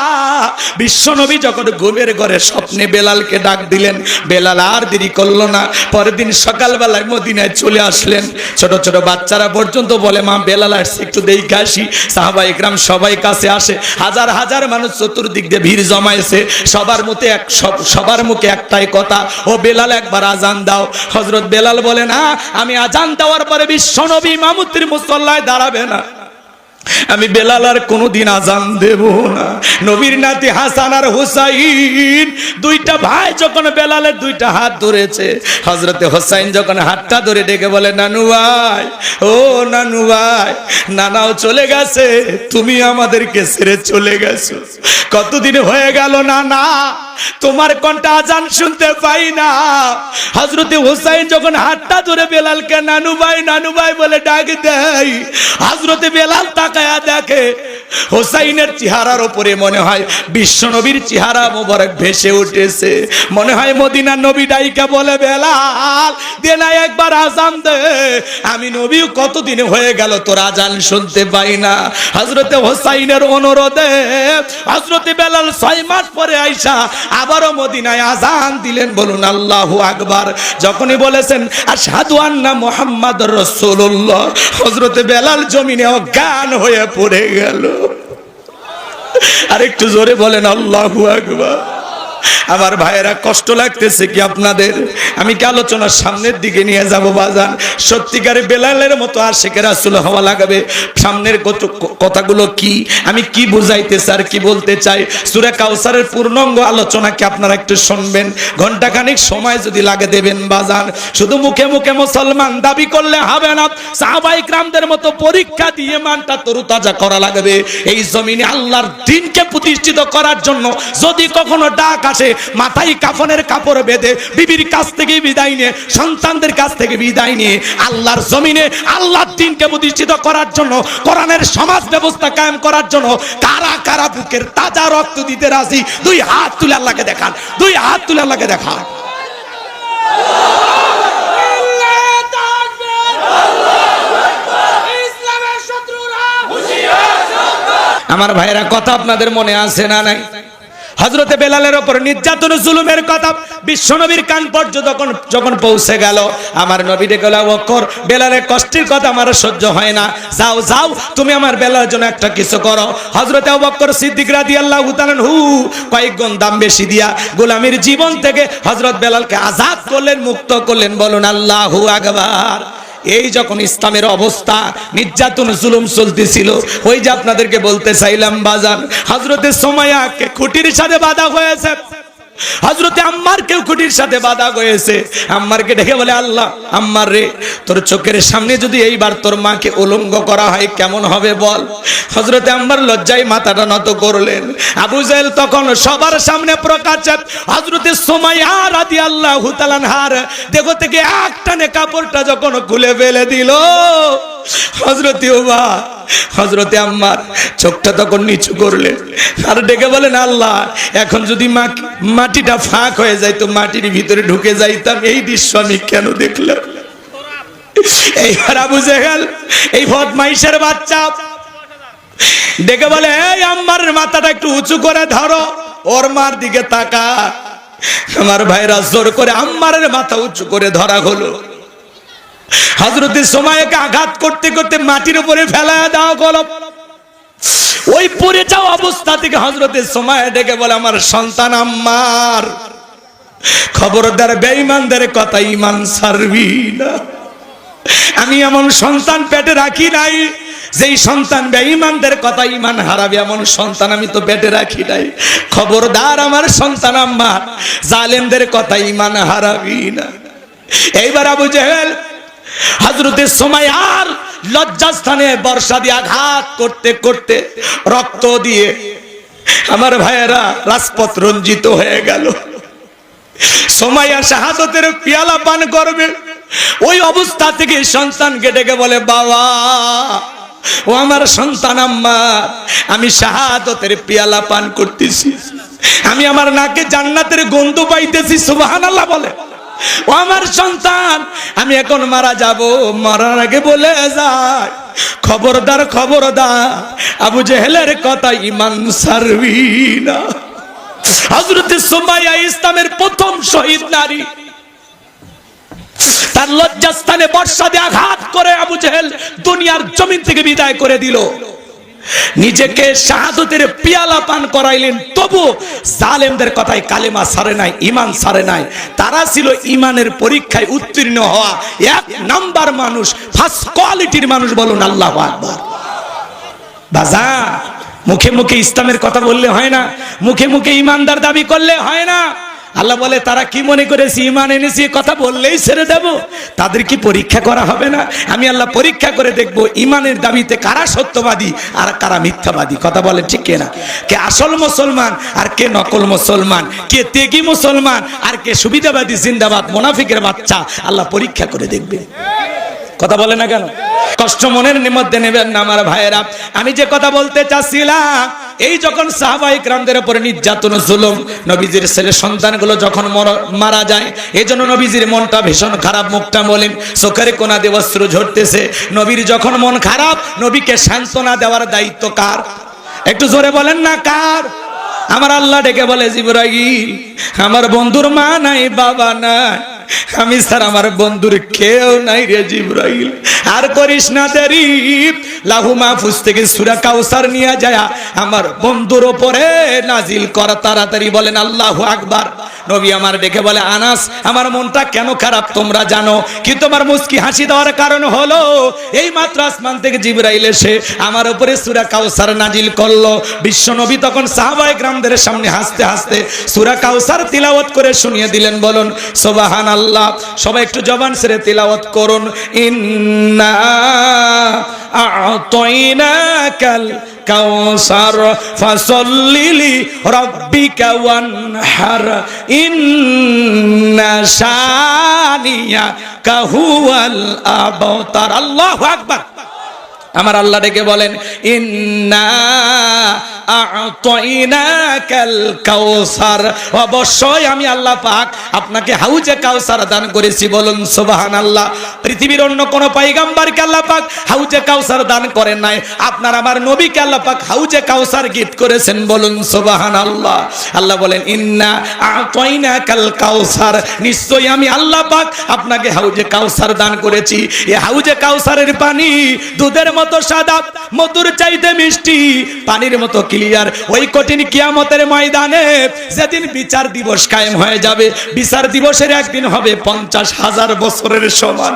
বিশ্ব নবী যখন ঘুমের ঘরে স্বপ্নে বেলালকে ডাক দিলেন, বেলাল আর দেরি করলো না, পরের দিন সকালবেলায় মদিনায় চলে আসলেন। ছোট ছোট বাচ্চারা পর্যন্ত বলে মা বেলাল আসছে একটু দেখে আসি। সাহাবায়ে কিরাম সবাই কাছে আসে, হাজার হাজার মানুষ চতুর্দিক দিয়ে ভিড় জমাইছে। সবার মুখে একটাই কথা, ও বেলাল একবার আজান দাও। হযরত বেলাল বলে না, আমি আজান দেওয়ার পরে বিশ্বনবী ইমামতির মুসল্লায় দাঁড়াবে না, আমি বেলাল আর কোনোদিন আজান দেব না। নবীর নাতি হাসান আর হুসাইন দুইটা ভাই যখন বেলালের দুইটা হাত ধরেছে, হযরতে হুসাইন যখন হাতটা ধরে ডেকে বলে নানু ভাই, ও নানু ভাই, নানাও চলে গেছে, তুমি আমাদেরকে ছেড়ে চলে গেছো, কতদিন হয়ে গেল নানা তোমার কোনটা আজান শুনতে পাই না। হযরতে হুসাইন যখন হাতটা ধরে বেলালকে নানু ভাই বলে ডাক দেয়, হযরতে বেলাল তাকায়া দেখে হুসাইনের চেহারার উপরে মনে হয় বিশ্বনবীর চেহারা মোবারক ভেসে উঠেছে। মনে হয় মদিনার নবী ডাইকা বলে বেলাল দে না একবার আজান দে, আমি নবী কতদিন হয়ে গেল তোর আজান শুনতে পাই না। হযরতে হুসাইনের অনুরোধে হযরতে বেলাল 6 মাস পরে আইসা আবারও মদিনায় আজান দিলেন। বলুন আল্লাহু আকবার। যখনই বলেছেন আশহাদু আন্না মুহাম্মাদুর রাসূলুল্লাহ, হযরতে বেলাল জমিনে অজ্ঞান হয়ে পড়ে গেল। আর একটু জোরে বলেন আল্লাহু আকবার। আমার ভাইয়েরা কষ্ট লাগতেছে কি আপনাদের? আমি কি আলোচনার সামনের দিকে নিয়ে যাব বাজান? সত্যিকারে বেলালের মতো আশিকের রাসূল হওয়া লাগবে। সামনের কথাগুলো কি, আমি কি বুঝাইতেছি আর কি বলতে চাই, সূরা কাউসারের পূর্ণাঙ্গ আলোচনা কি আপনারা একটু শুনবেন? ঘন্টাখানিক সময় যদি লাগে দেবেন বাজান। শুধু মুখে মুখে মুসলমান দাবি করলে হবে না, সাহাবায়ে কিরামদের মতো পরীক্ষা দিয়ে মানটা তরুতাজা করা লাগবে। এই জমিনে আল্লাহর দ্বীনকে প্রতিষ্ঠিত করার জন্য যদি কখনো ডাক আসে, মাথায় কাফনের কাপড় বেঁধে বিবির কাছ থেকে বিদায় নিয়ে, সন্তানদের কাছ থেকে বিদায় নিয়ে আল্লাহর জমিনে আল্লাহর দ্বীনকে প্রতিষ্ঠিত করার জন্য, কোরআনের সমাজ ব্যবস্থা কায়েম করার জন্য কারা কারা বুকের তাজা রক্ত দিতে রাজি? দুই হাত তুলে আল্লাহকে দেখান, দুই হাত তুলে আল্লাহকে দেখান। আমার ভাইয়েরা কথা আপনাদের মনে আছে না নাই? হযরতে বেলালের উপর নির্যাতন জুলুমের কথা বিশ্বনবীর কান পর্যন্ত যখন পৌঁছে গেল, আমার নবী ডেকে বলল, আবু বকর, বেলালের কষ্টের কথা আমার সহ্য হয় না, যাও যাও তুমি আমার বেলালের জন্য একটা কিছু করো। হযরতে আবু বকর সিদ্দিক রাদিয়াল্লাহু তাআলা কয়েক গুণ দাম বেশি দিয়া গোলামীর জীবন থেকে হযরত বেলালকে আজাদ করলেন, মুক্ত করলেন। বলুন আল্লাহু আকবার। এই যখন ইসলামের অবস্থা, নির্যাতন জুলুম চলতেছিল, ওই যে আপনাদেরকে বলতে চাইলাম বাজান, হযরতে সুমাইয়াকে খুঁটির সাথে বাঁধা হয়েছে, হযরতে আম্মারকেও খুঁটির সাথে বাঁধা হয়েছে। আম্মারকে ডেকে বলে, আল্লাহ আম্মার রে, তোর চোখের সামনে যদি এইবার তোর মাকে উলঙ্গ করা হয় কেমন হবে বল? হযরতে আম্মার লজ্জায় মাথাটা নত করলেন। আবু জেহেল তখন সবার সামনে প্রকাশ্যে হযরতে সুমাইয়া রাদিয়াল্লাহু তাআলা আনহার দেহ থেকে এক টানে কাপড়টা যখন খুলে ফেলে দিল, হযরতে ওমর, হযরতে আম্মার চোখটা তখন নিচু করলেন আর ডেকে বলেন, আল্লাহ এখন যদি মাটিটা ফাঁক হয়ে যায় তো মাটির ভিতরে ঢুকে যাইতাম, এই দৃশ্য আমি কেন দেখলাম? এইবার আবু জেহেল, এই বদমাইশের বাচ্চা, ডেকে বলে, এই আম্মারের মাথাটা একটু উঁচু করে ধরো, ওর মার দিকে তাকা। আমার ভাইরা জোর করে আম্মারের মাথা উঁচু করে ধরা হলো। হযরতে সুমাইয়াকে আঘাত করতে করতে মাটির উপরে ফেলায়া দেওয়া হলো। ওই পড়ে যাওয়া অবস্থা থেকে হযরতে সুমাইয়া ডেকে বলে, আমার সন্তান আম্মার, খবরদার বেঈমানদের কথা ঈমান ছাড়বি না। আমি এমন সন্তান পেটে রাখি নাই যেই সন্তান বেঈমানদের কথা ঈমান হারাবে, এমন সন্তান আমি তো পেটে রাখি নাই। খবরদার আমার সন্তান আম্মার, জালেমদের কথা ঈমান হারাবি না। এইবার আবু জেহেল হযরতে সুমাইয়ার লজ্জাস্থানে বর্ষা দিয়ে আঘাত করতে করতে রক্ত দিয়ে আমার ভাইয়েরা রাজপথ রঞ্জিত হয়ে গেল। সুমাইয়া শাহাদাতের পেয়ালা পান করবে, ওই অবস্থা থেকে সন্তানকে ডেকে বলে, বাবা ও আমার সন্তান আম্মার, আমি শাহাদাতের পেয়ালা পান করতেছি, আমি আমার নাকে জান্নাতের গন্ধ পাইতেছি। সুবহানাল্লাহ বলে। ও আমার সন্তান, আমি এখন মারা যাব, মরার আগে বলে যায়, খবরদার খবরদার আবু জেহেলের কথা ঈমান ছাড়বি না। হযরতে সুমাইয়া ইসলামের প্রথম শহীদ নারী, তার লজ্জাস্থানে বর্ষা দিয়ে আঘাত করে আবু জেহেল দুনিয়ার জমিন থেকে বিদায় করে দিল। নিজেকে শাহাদাতের পেয়ালা পান করাইলেন, তবু জালেমদের কথায় কালেমা ছাড়ে নাই, ঈমান ছাড়ে নাই। তারা ছিল ঈমানের পরীক্ষায় উত্তীর্ণ হওয়া এক নাম্বার মানুষ, ফার্স্ট কোয়ালিটির মানুষ। বলুন আল্লাহু আকবার। বাজার, মুখে মুখে ইসলামের কথা বললে হয় না, মুখে মুখে ঈমানদার দাবি করলে হয় না। আল্লাহ বলে, তারা কি মনে করেছে ঈমান এনেছি কথা বললেই ছেড়ে দেব? তাদের কি পরীক্ষা করা হবে না? আমি আল্লাহ পরীক্ষা করে দেখব ঈমানের দাবিতে কারা সত্যবাদী আর কারা মিথ্যাবাদী। কথা বলে ঠিক না? কে আসল মুসলমান আর কে নকল মুসলমান, কে তেগী মুসলমান আর কে সুবিধাবাদী জিন্দাবাদ মুনাফিকের বাচ্চা, আল্লাহ পরীক্ষা করে দেখবে। কথা বলে না কেন? কষ্ট মনের মধ্যে নেবেন না আমার ভাইয়েরা। আমি যে কথা বলতে চাচ্ছিলাম, এই যখন সাহাবায়ে কিরামদের উপরে নির্যাতন জুলুম, নবীজির ছেলে সন্তানগুলো যখন মারা যায়, এজন্য নবীজির মনটা ভীষণ খারাপ, মুখটা মলিন, চোখের কোনা দিয়ে অশ্রু ঝরতেছে। নবীর যখন মন খারাপ, নবীকে সান্ত্বনা দেওয়ার দায়িত্ব কার? একটু জোরে বলেন না কার? আমার আল্লাহ ডেকে বলে, জিবরাইল, আমার বন্ধুর মা নাই, বাবা নাই, আমি স্যার আমার বন্ধুর কেউ নাই রে জিবরাইল, আর করিস না দেরি, লাহু মাহফুজ থেকে সূরা কাউসার নিয়ে যায় আমার বন্ধুর উপরে নাজিল কর তাড়াতাড়ি। বলেন আল্লাহু আকবার। নবী আমার ডেকে বলে, আনাস আমার মনটা কেন খারাপ তোমরা জানো কি? তোমার মুস্কি হাসি দেওয়ার কারণ হলো এই মাত্র আসমান থেকে জিবরাইল এসে আমার উপরে সূরা কাউসার নাজিল করলো। বিশ্ব নবী তখন সাহাবায়ে কেরামদের সামনে হাসতে হাসতে সূরা কাউসার তিলাওয়াত করে শুনিয়ে দিলেন। বলুন সুবহানাল্লাহ। সবাই একটু জবান ছেড়ে তিলাওয়াত করুন। ইন্না আ'তাইনাকাল কাউসার ফাসাল্লি লিরাব্বিকা ওয়ানহার ইন্না শানিয়াকা হুয়াল আবতার। আল্লাহু আকবার। আমার আল্লাহ ডেকে বলেন, ইন্না আ'তাইনাকাল কাউসার, অবশ্যই আমি আল্লাহ পাক আপনাকে হাউজে কাউসার দান করেছি। বলুন সুবহানাল্লাহ। পৃথিবীর অন্য কোন পয়গম্বরকে আল্লাহ পাক হাউজে কাউসার দান করেন নাই, আপনার আমার নবীকে আল্লাহ পাক হাউজে কাউসার গিফট করেছেন। বলুন সুবহানাল্লাহ। আল্লাহ বলেন, ইন্না আ'তাইনাকাল কাউসার, নিশ্চয়ই আমি আল্লাহ পাক আপনাকে হাউজে কাউসার দান করেছি। এই হাউজে কাউসারের পানি দুধের মতো সাদা, মধুর চাইতে মিষ্টি, পানির মতো ক্লিয়ার। ওই কঠিন কিয়ামতের ময়দানে যেদিন বিচার দিবস কায়েম হয়ে যাবে, বিচার দিবসের একদিন হবে 50,000 বছরের সমান।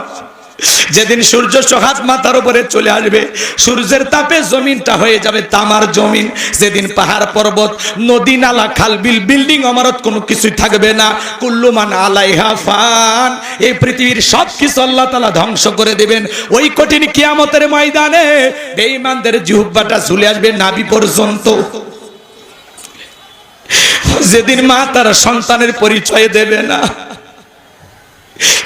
যেদিন সূর্য সোহাত মাথার উপরে চলে আসবে, সূর্যের তাপে জমিনটা হয়ে যাবে তামার জমিন। যেদিন পাহাড় পর্বত, নদী নালা, খাল বিল, বিল্ডিং ইমারত কোনো কিছুই থাকবে না। কুল্লু মান আলাইহা ফান, এই পৃথিবীর সব কিছু আল্লাহ তাআলা ধ্বংস করে দিবেন। ওই কঠিন কিয়ামতের ময়দানে বেঈমানদের জিহ্বাটা ঝুলে আসবে নাভি পর্যন্ত। যেদিন মা তার সন্তানের পরিচয় দেবে না।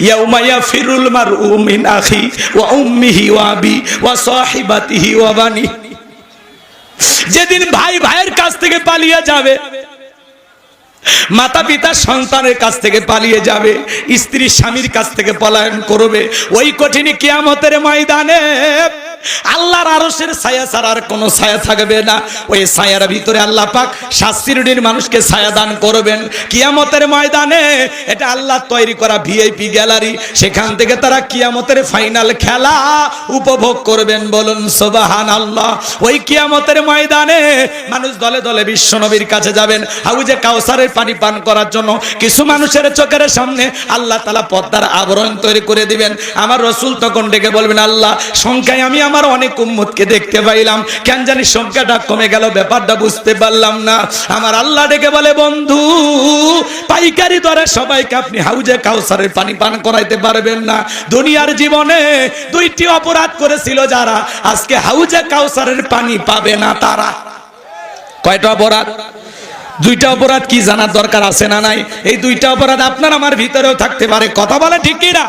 ইয়াউমা ইয়াফিরুল মারউ মিন আখি ওয়া উম্মিহি ওয়া আবি ওয়া সাহিবাতিহি ওয়া বানি, যেদিন ভাই ভাইয়ের কাছ থেকে পালিয়ে যাবে, মাতা পিতা সন্তানের কাছ থেকে পালিয়ে যাবে, স্ত্রী স্বামীর কাছ থেকে পলায়ন করবে। ওই কঠিন কিয়ামতের ময়দানে আল্লাহর আরশের ছায়া ছাড়া আর কোনো ছায়া থাকবে না। ওই ছায়ার ভিতরে আল্লাহ পাক 7 শ্রেণীর মানুষকে ছায়া দান করবেন কিয়ামতের ময়দানে। এটা আল্লাহ তৈরি করা ভিআইপি গ্যালারি, সেখান থেকে তারা কিয়ামতের ফাইনাল খেলা উপভোগ করবেন। বলুন সুবহানাল্লাহ। ওই কিয়ামতের ময়দানে মানুষ দলে দলে বিশ্ব নবীর কাছে যাবেন হাউজে কাউসারের পানি পান করার জন্য। কিছু মানুষের চোখের সামনে আল্লাহ তাআলা পর্দার আবরণ তৈরি করে দিবেন। আমার রাসূল তখন ডেকে বলবেন, আল্লাহ সংখ্যায় আমি আমার অনেক উম্মতকে দেখতে পাইলাম, কেন জানি সংখ্যাটা কমে গেল, ব্যাপারটা বুঝতে পারলাম না। আমার আল্লাহ ডেকে বলে, বন্ধু পাইকারি দরে সবাইকে আপনি হাউজে কাউসারের পানি পান করাইতে পারবেন না। দুনিয়ার জীবনে 2টি অপরাধ করেছিল যারা, আজকে হাউজে কাউসারের পানি পাবে না তারা। কয়টা অপরাধ? 2টা অপরাধ। কি জানার দরকার আছে না নাই? এই 2টা অপরাধ আপনার আমার ভিতরেও থাকতে পারে। কথা বলে ঠিক কি না?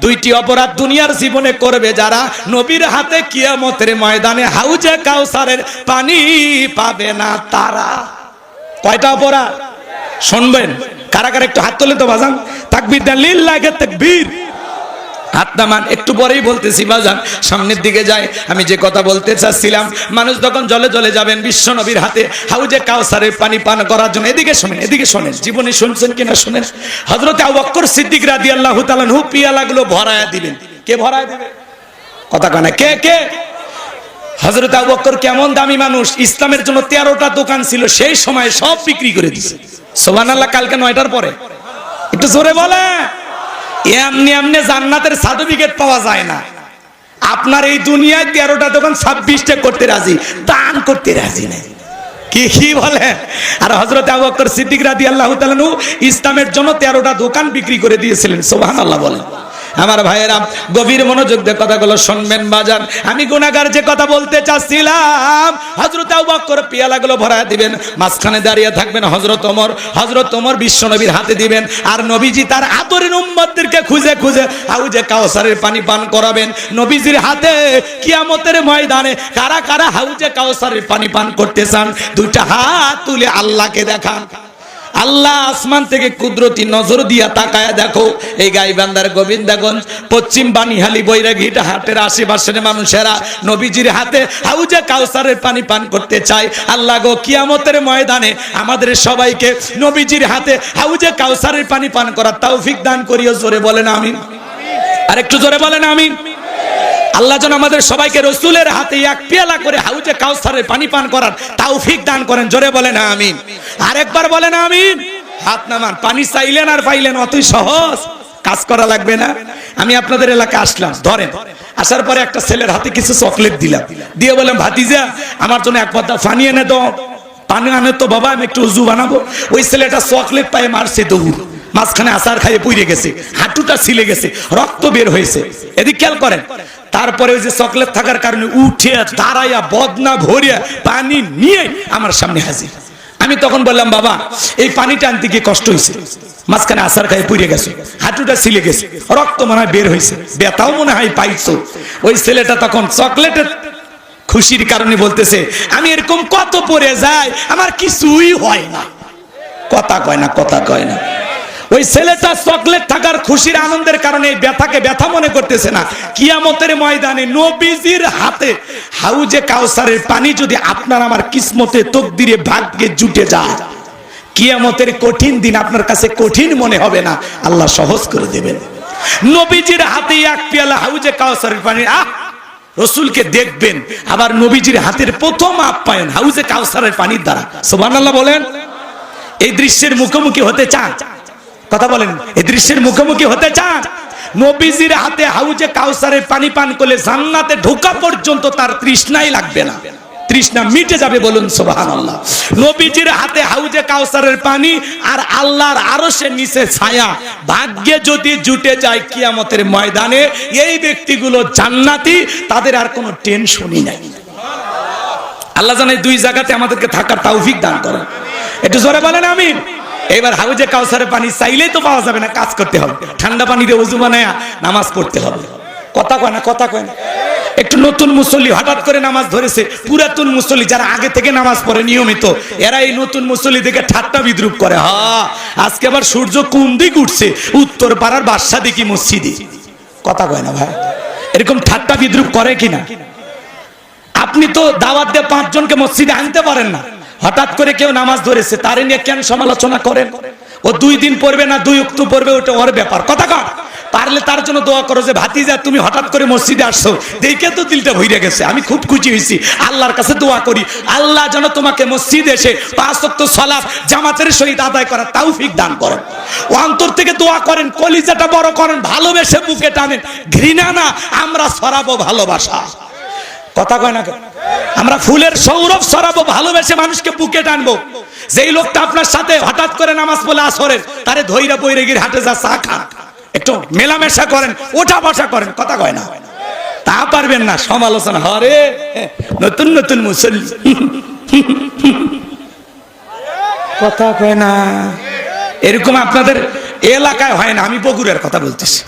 2টি অপরাধ দুনিয়ার জীবনে করবে যারা, নবীর হাতে কিয়ামতের ময়দানে হাউজে কাউসারের পানি পাবে না তারা। কয়টা অপরাধ শুনবেন? কারা কারা একটু হাত তোলে তো বাজান। তাকবীর দেন, লিল্লাহি তাকবীর। হাত নামান, একটু পরেই বলতেছি বাজান, সামনের দিকে যায়। আমি যে কথা বলতে চাচ্ছিলাম, মানুষ যখন জলে জলে যাবেন বিশ্ব নবীর হাতে হাউজে কাউসারের পানি পান করার জন্য। এদিকে শোনেন, এদিকে শোনেন, জীবনে শুনছেন কিনা শোনেন। হযরত আবু বকর সিদ্দিক রাদিয়াল্লাহু তাআলা আনহু পিয়ালাগুলো ভরায়া দিবেন। কে ভরায়া দিবে? কথা কানে কে কে? হযরত আবু বকর কেমন দামি মানুষ, ইসলামের জন্য 13টা দোকান ছিল, সেই সময় সব বিক্রি করে দিয়েছে। সুবহানাল্লাহ। কালকে 9টার পরে একটু জোরে বলে। এমনি এমনি জান্নাতের সার্টিফিকেট পাওয়া যায় না। আপনার এই দুনিয়ায় 13টা দোকান 26টা করতে রাজি, দান করতে রাজি নেই। কি বলে? আর হযরত আবু বকর সিদ্দিক রাদিয়াল্লাহু তাআলা আনহু ইসলামের জন্য 13টা দোকান বিক্রি করে দিয়েছিলেন। সুবহানাল্লাহ বলেন। আমার ভাইয়েরা গভীর মনোযোগ দিয়ে কথাগুলো শুনবেন বাজান। আমি গুনাহগার যে কথা বলতে চাচ্ছিলাম, হযরত আবু বকর পিয়ালাগুলো ভরায় দিবেন, মাঝখানে দাঁড়িয়ে থাকবেন হযরত ওমর। হযরত ওমর বিশ্ব নবীর হাতে দিবেন, আর নবীজি তার আদরের উম্মতদেরকে খুঁজে খুঁজে হাউজে কাউসারের পানি পান করাবেন নবীজির হাতে। কিয়ামতের ময়দানে কারা কারা হাউজে কাউসারের পানি পান করতে চান? 2টা হাত তুলে আল্লাহকে দেখান। আল্লাহ আসমান থেকে কুদরতি নজর দিয়া তাকায়া দেখো, এই গাইবান্ধার গোবিন্দাগঞ্জ পশ্চিম বানিহালি বৈরাগীটা হাটের আশেপাশের মানুষেরা নবীজির হাতে হাউজে কাউসারের পানি পান করতে চায়। আল্লাহ গো, কিয়ামতের ময়দানে আমাদের সবাইকে নবীজির হাতে হাউজে কাউসারের পানি পান করার তৌফিক দান করিও। জোরে বলেন আমিন। আর একটু জোরে বলেন আমিন। আল্লাহ যেন আমাদের সবাইকে রসুলের হাতে এক পেয়ালা করে হাউজে কাউসারের পানি পান করার তৌফিক দান করেন। জোরে বলেন আমিন। আরেকবার বলেন আমিন। হাত নামান। পানি চাইলেন আর পাইলেন, অতই সহজ, কাজ করা লাগবে না। আমি আপনাদের এলাকায় আসলাম, ধরেন আসার পরে একটা ছেলের হাতে কিছু চকলেট দিলাম, দিয়ে বললাম ভাতিজা আমার জন্য এক পদ্মা পানি এনে দাও। পানি আনে তো বাবা, আমি একটু উজু বানাবো। ওই ছেলেটা চকলেট পায়ে মারছে দৌড়, মাঝখানে আচার খাইয়ে পুড়ে গেছে, হাঁটুটা ছিলে গেছে, রক্ত বের হয়েছে। এদিক খেয়াল করেন। তারপরে ওই যে চকলেট থাকার কারণে উঠে দাঁড়াইয়া বদনা ভরিয়া পানি নিয়ে আমার সামনে হাজির। আমি তখন বললাম বাবা এই পানিটা আনতে গিয়ে কষ্ট হয়েছে, মাঝখানে আচার খাইয়ে পুড়ে গেছে, হাঁটুটা ছিলে গেছে, রক্ত মনে হয় বের হয়েছে, ব্যথাও মনে হয় পাইছো। ওই ছেলেটা তখন চকলেটের খুশির কারণে বলতেছে আমি এরকম কত পড়ে যাই, আমার কিছুই হয় না। কথা কয় না, কথা কয় না। ওই ছেলেটা চকলেট থাকার খুশির আনন্দের কারণে এই ব্যথাকে ব্যথা মনে করতেছে না। কিয়ামতের ময়দানে নবীজির হাতে হাউজে কাউসারের পানি যদি আপনার আমার কিসমতে তকদিরে ভাগ্যে জুটে যায়, কিয়ামতের কঠিন দিন আপনার কাছে কঠিন মনে হবে না, আল্লাহ সহজ করে দেবেন। নবীজির হাতে এক পেয়ালা হাউজে কাউসারের পানি, রসুলকে দেখবেন, আবার নবীজির হাতের প্রথম আপ্যায়ন হাউজে কাউসারের পানির দ্বারা। সুবহানাল্লাহ বলেন। এই দৃশ্যের মুখোমুখি হতে চান? কথা বলেন, এই দৃশ্যের মুখোমুখি হতে চান? নবীজির হাতে হাউজে কাউসারের পানি পান করলে জান্নাতে ঢোকা পর্যন্ত তার তৃষ্ণাই লাগবে না, তৃষ্ণা মিটে যাবে। বলুন সুবহানাল্লাহ। নবীজির হাতে হাউজে কাউসারের পানি আর আল্লাহর আরশের নিচে ছায়া, ভাগ্যে যদি জুটে যায় কিয়ামতের ময়দানে এই ব্যক্তিগুলো জান্নাতি, তাদের আর কোনো টেনশনই নাই। আল্লাহ জানে দুই জায়গাতে আমাদেরকে থাকার তৌফিক দান করেন। একটু জোরে বলেন আমিন। এবার হাউজে কাউসারের পানি চাইলেই তো পাওয়া যাবে না, কাজ করতে হবে, ঠান্ডা পানি দিয়ে ওযু বানায় নামাজ পড়তে হবে। কথা কয় না, কথা কয় না। একটু নতুন মুসল্লি হঠাৎ করে নামাজ ধরেছে, পুরাতন মুসল্লি যারা আগে থেকে নামাজ পড়ে নিয়মিত, এরা এই নতুন মুসল্লি দেখে ঠাট্টা বিদ্রুপ করে। হ্যাঁ, আজকে আবার সূর্য কোন দিক উঠছে, উত্তর পাড়ার বাদশা দেখি মসজিদে। কথা কয় না ভাই, এরকম ঠাট্টা বিদ্রুপ করে কিনা? আপনি তো দাওয়াত দিয়ে 5 জনকে মসজিদে আনতে পারেন না, হঠাৎ করে কেউ নামাজ ধরেছে, তারে নিয়ে কেন সমালোচনা করেন? ও 2 দিন পড়বে না 2 ওয়াক্ত পড়বে, ওটা ওর ব্যাপার। কথা কর। পারলে তার জন্য দোয়া করো যে ভাতিজা তুমি হঠাৎ করে মসজিদে আসছো, দেখে তো দিলটা ভইরা গেছে, আমি খুব খুশি হয়েছি। আল্লাহর কাছে দোয়া করি আল্লাহ যেন তোমাকে মসজিদে এসে 5 ওয়াক্ত সালাত জামাতের সহিত আদায় করার তৌফিক দান করেন। ও অন্তর থেকে দোয়া করেন, কলিজাটা বড় করেন, ভালোবেসে বুকে টানেন। ঘৃণা না, আমরা ছড়াবো ভালোবাসা। কথা কয় না, আমরা ফুলের সৌরভ ছড়াবো, ভালোবেসে মানুষকে বুকে টানবো। যেই লোকটা আপনার সাথে হঠাৎ করে নামাজ পড়লে আসরের, তারে ধইরা বইরে গিয়ে হাটে যা চা খান, একটু মেলামেশা করেন, ওঠা বসা করেন। কথা কয় না, তা পারবেন না। সমালোচনা হরে নতুন নতুন মুসল্লি, কথা কয় না। এরকম আপনাদের এলাকায় হয় না, আমি বগুড়ার কথা বলতেছি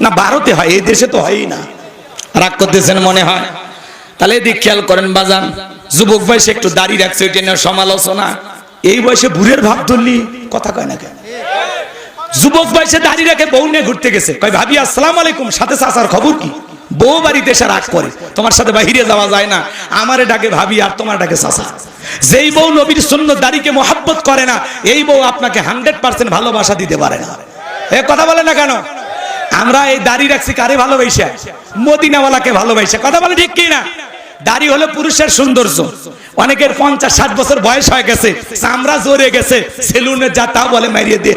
না, ভারতে হয়, এই দেশে তো হয়ই না। রাগ করতেছেন মনে হয়? তাহলে এদিক খেয়াল করেন বাজান, যুবক বয়সে একটু দাড়ি রাখছে, ওইটা নিয়ে সমালোচনা। এই বয়সে বুড়ের ভাব ধরলি, কথা কয় না কেন? যুবক বয়সে দাড়ি রেখে বউ নিয়ে ঘুরতে গেছে, কয় ভাবি আসসালামু আলাইকুম, সাথে চাচার খবর কি? বউ বাড়িতে এসে রাগ করে, তোমার সাথে বাহিরে যাওয়া যায় না, আমারে ডাকে ভাবি আর তোমার ডাকে চাচা। যেই বউ নবীর সুন্নাত দাড়িকে মহব্বত করে না, এই বউ আপনাকে 100% ভালোবাসা দিতে পারে না। এ কথা বলে না কেন? আমরা এই দাড়ি রাখছি কারে ভালোবাসা? মদিনাওয়ালাকে ভালোবাসা। কথা বলে ঠিক কি না? দাড়ি হলো পুরুষের সৌন্দর্য। অনেকের 50-60 বছর বয়স হয়ে গেছে, চামড়া জোরে গেছে, সেলুনে যা তাও বলে মারিয়ে দে,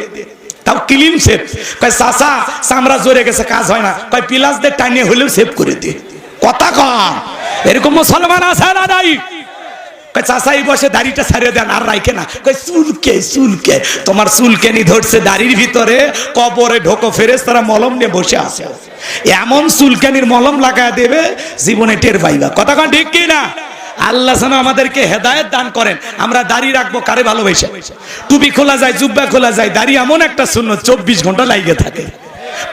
তাও ক্লিন শেভ। কয় চাচা চামড়া জোরে গেছে, কাজ হয় না, কয় পিলাস দিয়ে টানিয়ে হলেও সেভ করে দে। কথা কম। এরকম মুসলমান আছে না নাই? কয় চাচা এই বসে দাড়িটা ছাড়িয়ে দেন, আর রাইখে না। কয় চুলকে চুলকে, তোমার চুলকেনি ধরছে দাড়ির ভিতরে, কবরে ঢোকো, ফেরেশতারা মলম নিয়ে বসে আছে, এমন চুলকানির মলম লাগায় দেবে জীবনে টের পাইবা। কথা কন ঠিক কি না? আল্লাহ যেন আমাদেরকে হেদায়েত দান করেন। আমরা দাড়ি রাখবো কারে ভালোবাসা? টুপি খোলা যায়, জুব্বা খোলা যায়, দাড়ি এমন একটা সুন্নাত 24 ঘন্টা লাগিয়ে থাকে।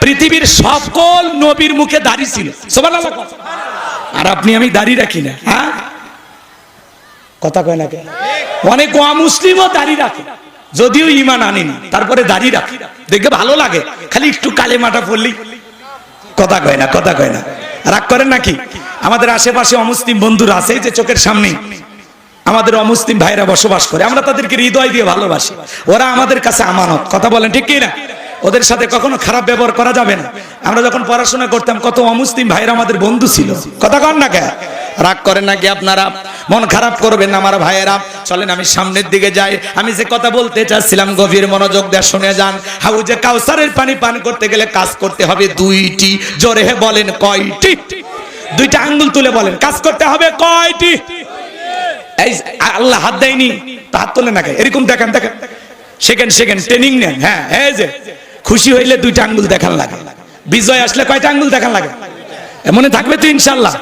পৃথিবীর সকল নবীর মুখে দাড়ি ছিল, সুবহানাল্লাহ। আর আপনি আমি দাড়ি রাখি না, হ্যাঁ? কথা কয় না কেন? অনেক অমুসলিমও দাড়ি রাখে, যদিও ঈমান আনেনি, তারপরে দাঁড়িয়ে রাখে, দেখে ভালো লাগে, খালি একটু কালেমাটা পড়লি কথা কয় না, কথা কয় না। রাগ করেন নাকি? আমাদের আশেপাশে অমুসলিম বন্ধুরা আছে, যে চোখের সামনে আমাদের অমুসলিম ভাইরা বসবাস করে, আমরা তাদেরকে হৃদয় দিয়ে ভালোবাসি, ওরা আমাদের কাছে আমানত, কথা বলেন ঠিক কি না? ওদের সাথে কখনো খারাপ ব্যবহার করা যাবে না। আমরা যখন পড়াশোনা করতাম কত অমুসলিম ভাইরা আমাদের বন্ধু ছিল, কথা কন না কে? রাগ করেন নাকি আপনারা? মন খারাপ করবেন না আমার ভাইয়েরা। চলেন আমি সামনের দিকে যাই। আমি যে কথা বলতে চাচ্ছিলাম গভীর মনোযোগ দিয়ে শুনে যান। হাউজে কাউসারের পানি পান করতে গেলে কাজ করতে হবে দুইটি। জোরে হে বলেন কয়টি? দুইটা আঙ্গুল তুলে বলেন, কাজ করতে হবে কয়টি? এই আল্লাহ হাত দেয়নি, হাত তোলে না, এরকম দেখেন, দেখেন সেকেন্ড সেকেন্ড ট্রেনিং নেন। হ্যাঁ, এই যে খুশি হইলে দুইটা আঙ্গুল দেখান লাগে, বিজয় আসলে কয়টা আঙ্গুল দেখান লাগে? মনে থাকবে তো ইনশাআল্লাহ?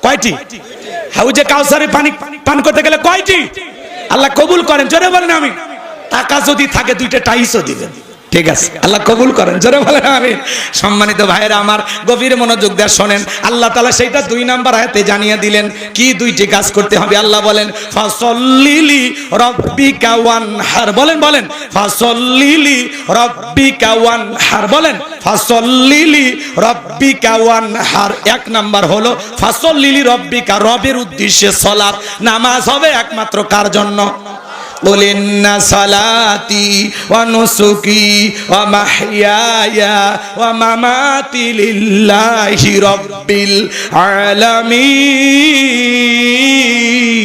কয়টি? হাউজে কাউসারে পানি পান করতে গেলে কয়টি? আল্লাহ কবুল করেন, জোরে বলেন আমি। টাকা যদি থাকে দুইটা টাইসও দিবেন, ঠিক আছে? আল্লাহ কবুল করেন, জোরে বলেন আমি। সম্মানিত ভাইরা আমার, গভীর মনোযোগ দিয়ে শোনেন। আল্লাহ তাআলা সেইটা 2 নাম্বার আয়াতে জানিয়ে দিলেন কি দুইটি কাজ করতে হবে। আল্লাহ বলেন ফাসল্লিলি রাব্বিকা ওয়ানহার, বলেন বলেন ফাসল্লিলি রাব্বিকা ওয়ানহার, বলেন ফাসল্লিলি রাব্বিকা ওয়ানহার। 1 নাম্বার হলো ফাসল্লিলি রাব্বিকা, রবের উদ্দেশ্যে সালাত নামাজ হবে একমাত্র কার জন্য? قل إن صلاتي ونسكي ومحياي ومماتي لله رب